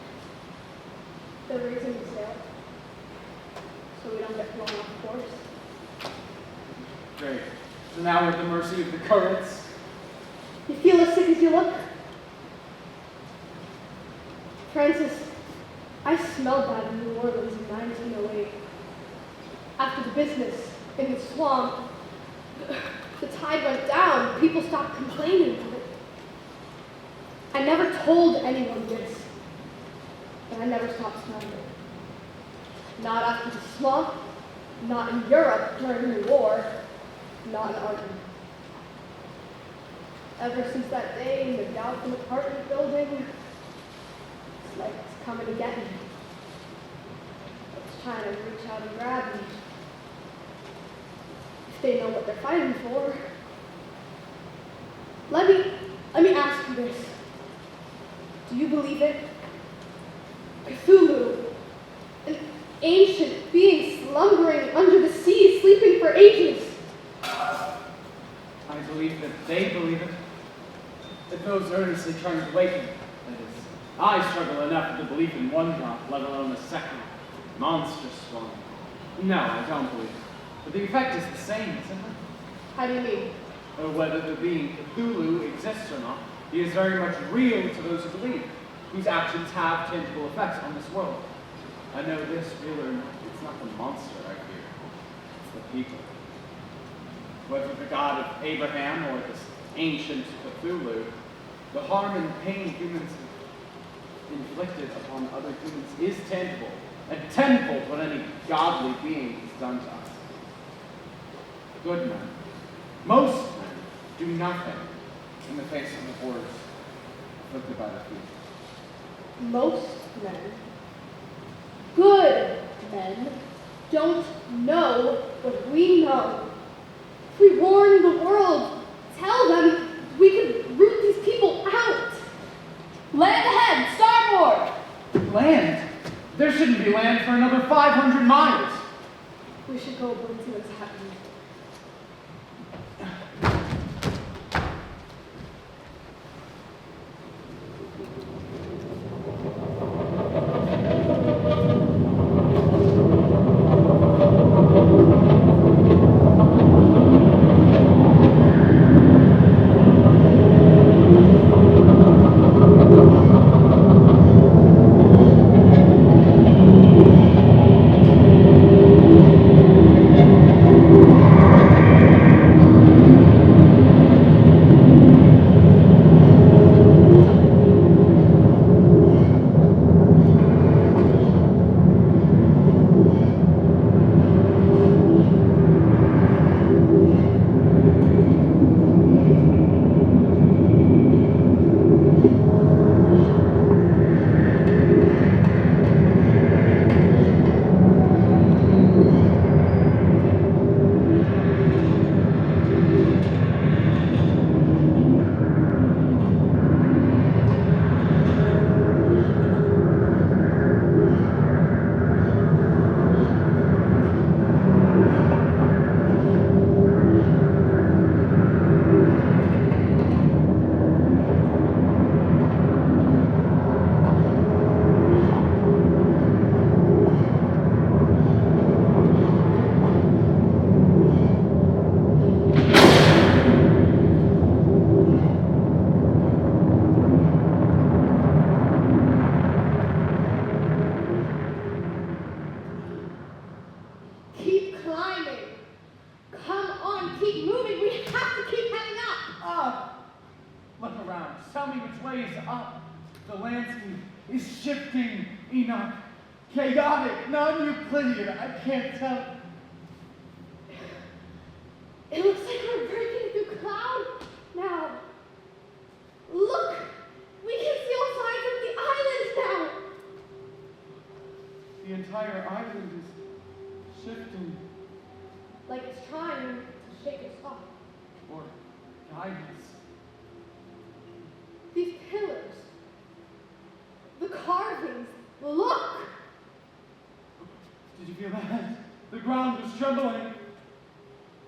They're raising the sail, so we don't get blown off course. Great. So now we're at the mercy of the currents. You feel as sick as you look? Francis, I smelled that in New Orleans in 1908. After the business in the swamp, the tide went down. People stopped complaining. I never told anyone this, but I never stopped smelling it. Not after the swamp, not in Europe during the war, not in Arden. Ever since that day in the Galpin apartment building, it's like it's coming to get me. It's trying to reach out and grab me. If they know what they're fighting for. Let me ask you this. Do you believe it? Cthulhu, an ancient being slumbering under the sea, sleeping for ages. I believe that they believe it. That those earnestly trying to waken. That is, I struggle enough with the belief in one drop, let alone a second. Monstrous one. No, I don't believe it. But the effect is the same, isn't it? How do you mean? Whether the being Cthulhu exists or not, he is very much real to those who believe, whose actions have tangible effects on this world. I know this, real or not, it's not the monster I fear, it's the people. Whether the God of Abraham or this ancient Cthulhu, the harm and pain humans have inflicted upon other humans is tangible, and tenfold what any godly being has done to us. Good men, most men, do nothing in the face of the horrors inflicted by the people. Most men, good men, don't know what we know. If we warn the world, tell them we could root these people out. Land ahead! Starboard! Land? There shouldn't be land for another 500 miles. We should go aboard and see what's happening. ENOCH, chaotic, non-Euclidean, I can't tell. It looks like we're breaking through cloud now. Look, we can see all sides of the island now. The entire island is shifting. Like it's trying to shake us off. Or guide us. These pillars, the carvings, look! Did you feel that? The ground was trembling.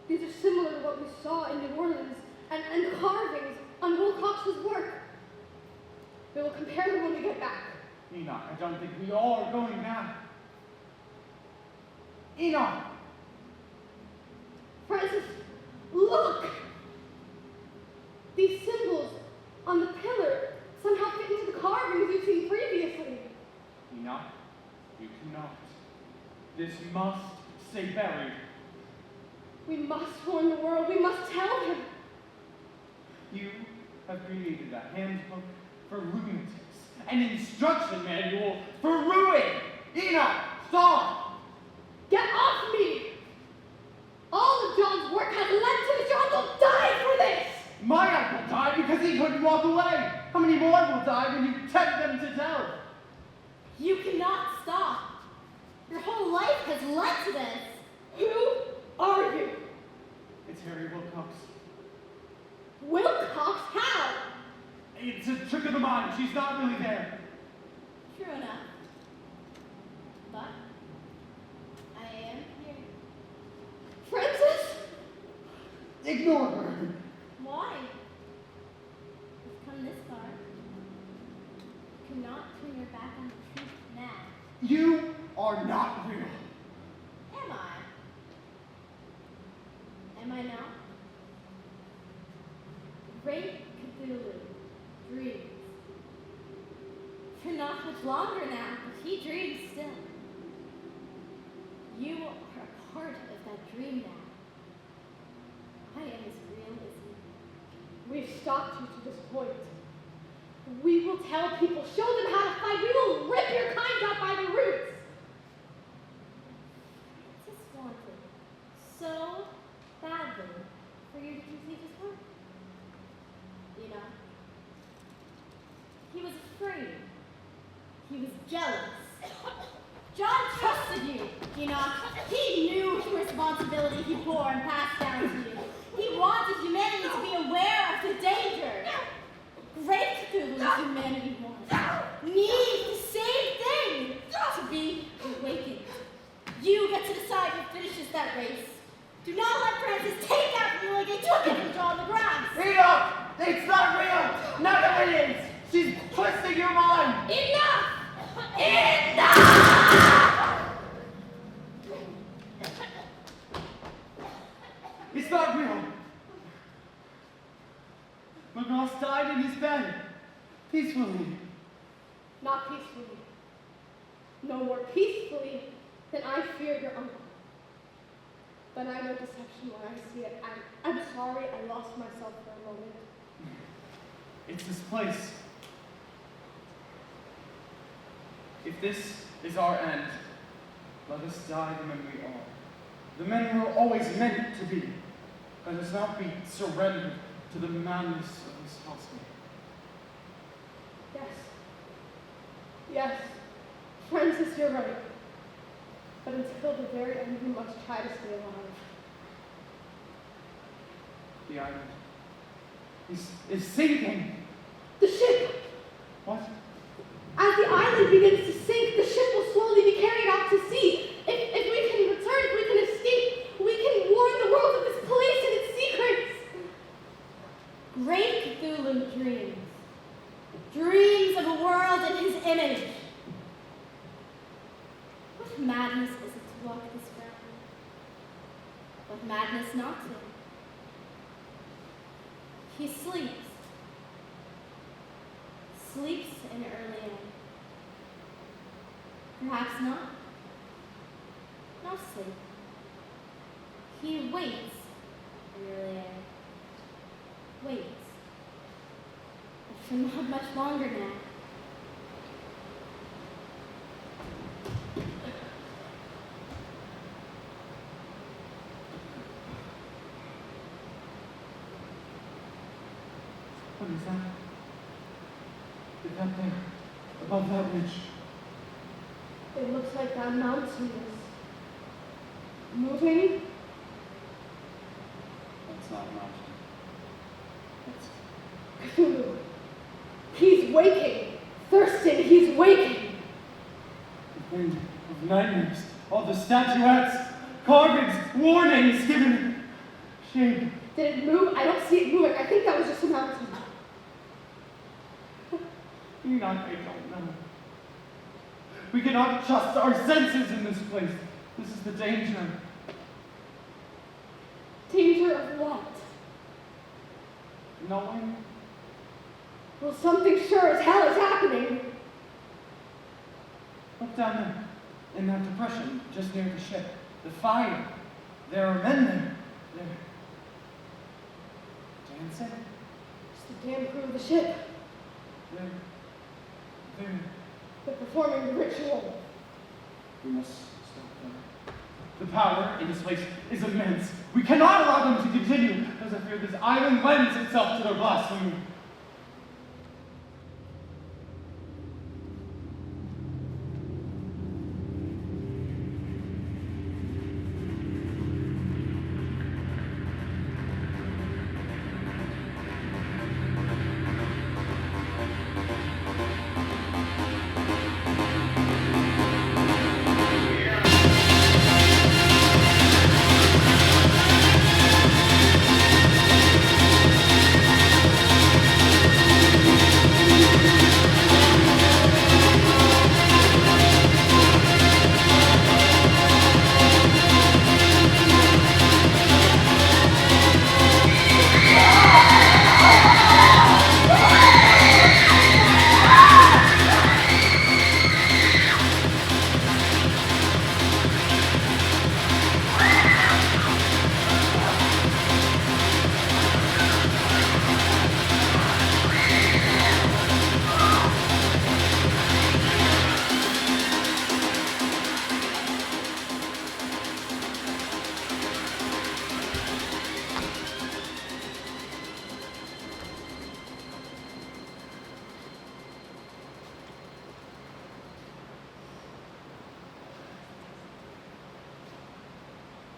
These are similar to what we saw in New Orleans and carvings on WILCOX's work. We will compare them when we get back. Enoch, I don't think we are going back. Enoch! Francis, look! These symbols on the pillar somehow fit into the carvings you've seen previously. Enoch, you cannot. This must stay buried. We must warn the world. We must tell him. You have created a handbook for lunatics, an instruction manual for ruin. Enoch, stop! Get off me! All of John's work has led to this. Your uncle died for this! My uncle died because he couldn't walk away. How many more will die when you tempt them to death? You cannot stop. Your whole life has led to this. Who are you? It's Harry Wilcox. Wilcox? How? It's a trick of the mind. She's not really there. True enough. But I am here. Francis? Ignore her. Why? We've come this far. You cannot turn your back on the truth now. You are not real. Am I? Am I not? Great Cthulhu dreams. For not much longer now, but he dreams still. You are a part of that dream now. I am as real as you. We've stopped you to this point. We will tell people, show them how to fight. We will rip your kind out by the roots. Francis wanted so badly for you to complete his work. You know? He was afraid. He was jealous. John trusted you, you know. He knew the responsibility he bore and passed down to you. He wanted humanity to be aware of the danger. Great Cthulhu's humanity wants. Need the same thing to be awakened. You get to decide who finishes that race. Do not let Francis take that from you like they took it from John Legrasse. Enoch! It's not real! None of it is! She's twisting your mind! Enough! Enough! It's not real! Legrasse died in his bed. Peacefully. Not peacefully. No more peacefully than I fear your uncle. But I know deception when I see it. I'm sorry I lost myself for a moment. It's this place. If this is our end, let us die the men we are. The men we were always meant to be. Let us not be surrendered to the madness of this hospital. Yes. Yes. Francis, you're right. But until the very end, we must try to stay alive. The island is sinking. The ship! What? As the island begins to sink, the ship will slowly be carried out to sea. If we can return, if we can escape, we can warn the world of this place and its secrets. Great Cthulhu dreams. Dreams of a world in his image. What madness is it to walk this ground? What madness not to? He sleeps. Sleeps in early age. Perhaps not. No sleep. He waits in early age. Waits. But for not much longer now. What is that? Is that there? Above that ridge? It looks like that mountain is moving. That's not a mountain. It's Cthulhu. He's waking. Thurston, he's waking. The wind of nightmares. All the statuettes, carvings, warnings given. Shame. Did it move? I don't see it moving. I think that was just a mountain. Enoch, I don't know. We cannot trust our senses in this place. This is the danger. Danger of what? Knowing? Well, something sure as hell is happening. Look down there, in that depression, just near the ship. The fire. There are men there. They're dancing. It's the damn crew of the ship. They're performing the ritual. We must stop them. The power in this place is immense. We cannot allow them to continue, because I fear this island lends itself to their blasphemy.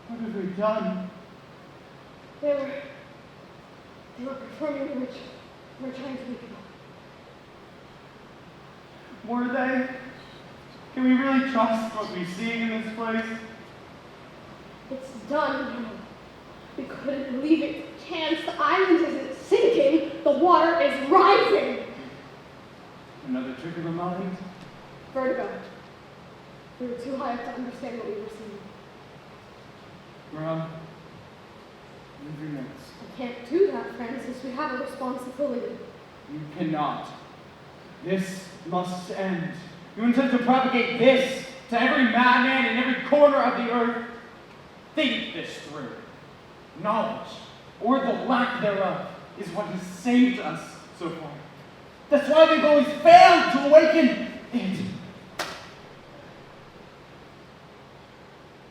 What have we done? They were performing the ritual. They were trying to wake him up. Were they? Can we really trust what we see in this place? It's done now. We couldn't leave it to chance. The island isn't sinking. The water is rising. Another trick of the mind? Vertigo. We were too high up to understand what we were seeing. Rob, leave your notes. I can't do that, Francis. We have a responsibility. You cannot. This must end. You intend to propagate this to every madman in every corner of the earth. Think this through. Knowledge, or the lack thereof, is what has saved us so far. That's why they've always failed to awaken it.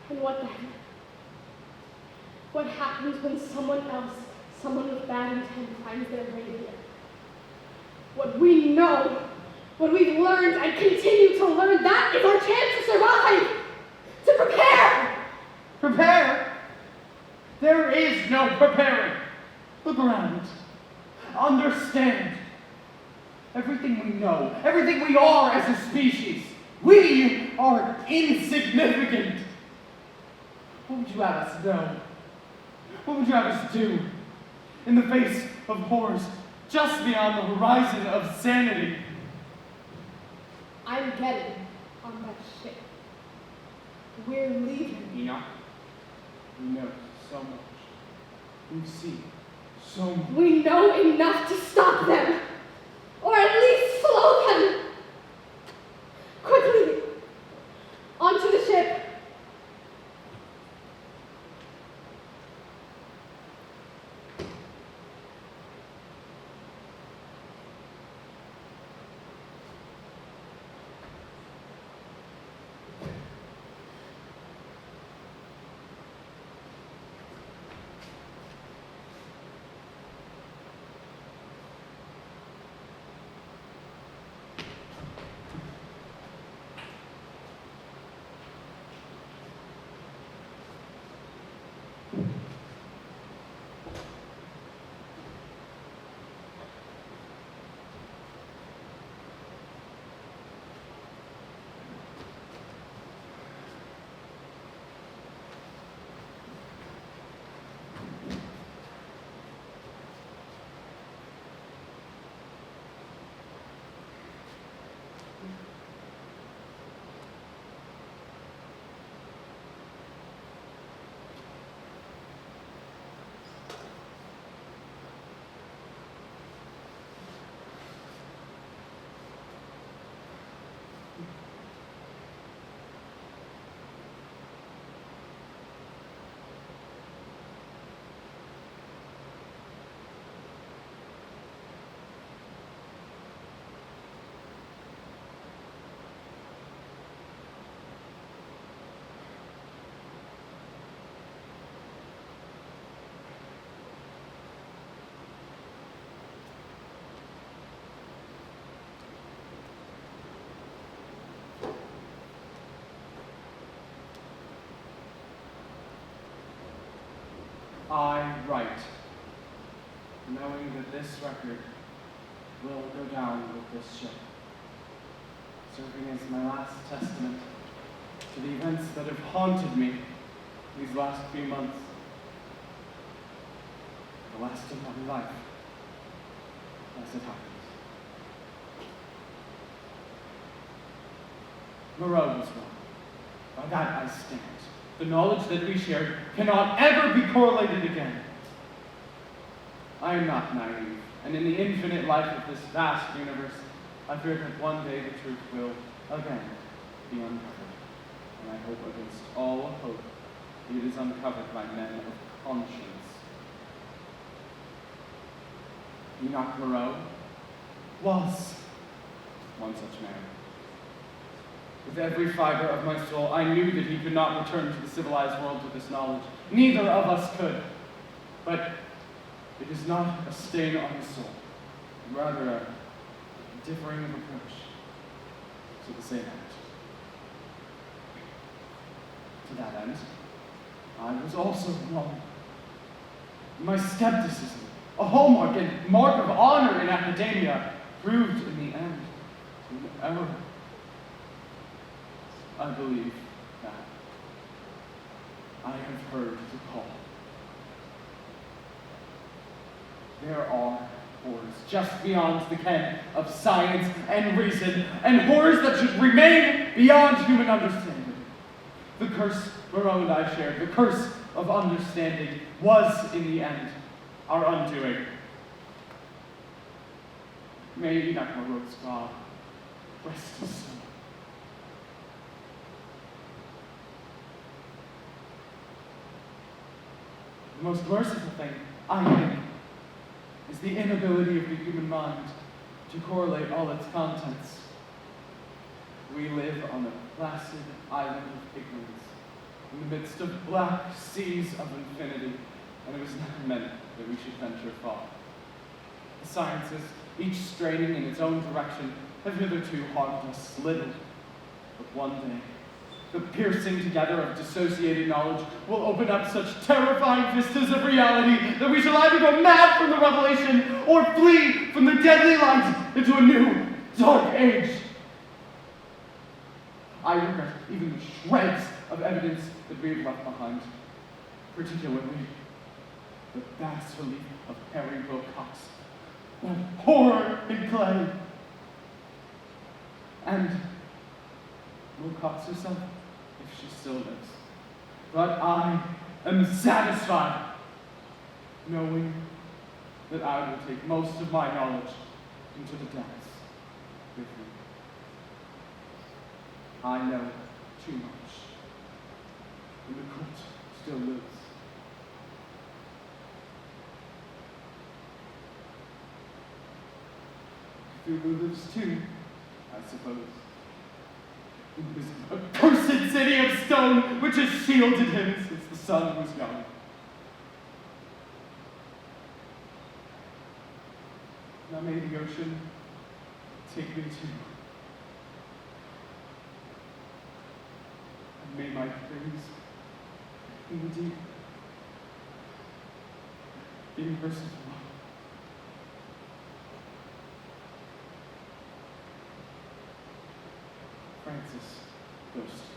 And what then? What happens when someone else, someone with bad intent, finds their way here? What we know, what we've learned and continue to learn, that is our chance to survive, to prepare. Prepare? There is no preparing. Look around. Understand. Everything we know, everything we are as a species, we are insignificant. What would you have us know? What would you have us do? In the face of horrors just beyond the horizon of sanity. I'm getting on that ship. We're leaving. Enoch, we know so much. We see so much. We know enough to stop them. Or at least slow them. Quickly. Onto the ship. I write, knowing that this record will go down with this ship, serving as my last testament to the events that have haunted me these last few months, the last of my life, as it happens. MOURAD was wrong. By that I stand. The knowledge that we shared cannot ever be correlated again. I am not naive, and in the infinite life of this vast universe, I fear that one day the truth will, again, be uncovered. And I hope against all hope it is uncovered by men of conscience. ENOCH MOREAU was one such man. With every fiber of my soul, I knew that he could not return to the civilized world with this knowledge. Neither of us could. But it is not a stain on his soul, rather a differing of approach to the same end. To that end, I was also wrong. My skepticism, a hallmark and mark of honor in academia, proved in the end an error. I believe that I have heard the call. There are horrors just beyond the ken of science and reason, and horrors that should remain beyond human understanding. The curse MOURAD and I shared, the curse of understanding, was in the end our undoing. May ENOCH MOREAU's God rest his soul. The most merciful thing, I think, is the inability of the human mind to correlate all its contents. We live on a placid island of ignorance, in the midst of black seas of infinity, and it was never meant that we should venture far. The sciences, each straining in its own direction, have hitherto harmed us little, but one day, the piercing together of dissociated knowledge will open up such terrifying vistas of reality that we shall either go mad from the revelation or flee from the deadly light into a new, dark age. I regret even the shreds of evidence that we have left behind, particularly the bas relief of Harry WILCOX, that horror in clay, and WILCOX herself, if she still lives. But I am satisfied knowing that I will take most of my knowledge into the depths with me. I know too much, and the cult still lives. Cthulhu lives too, I suppose. In this accursed city of stone which has shielded him since the sun was young. Now may the ocean take me too. And may my praise in the deep be merciful. Francis, Thurston.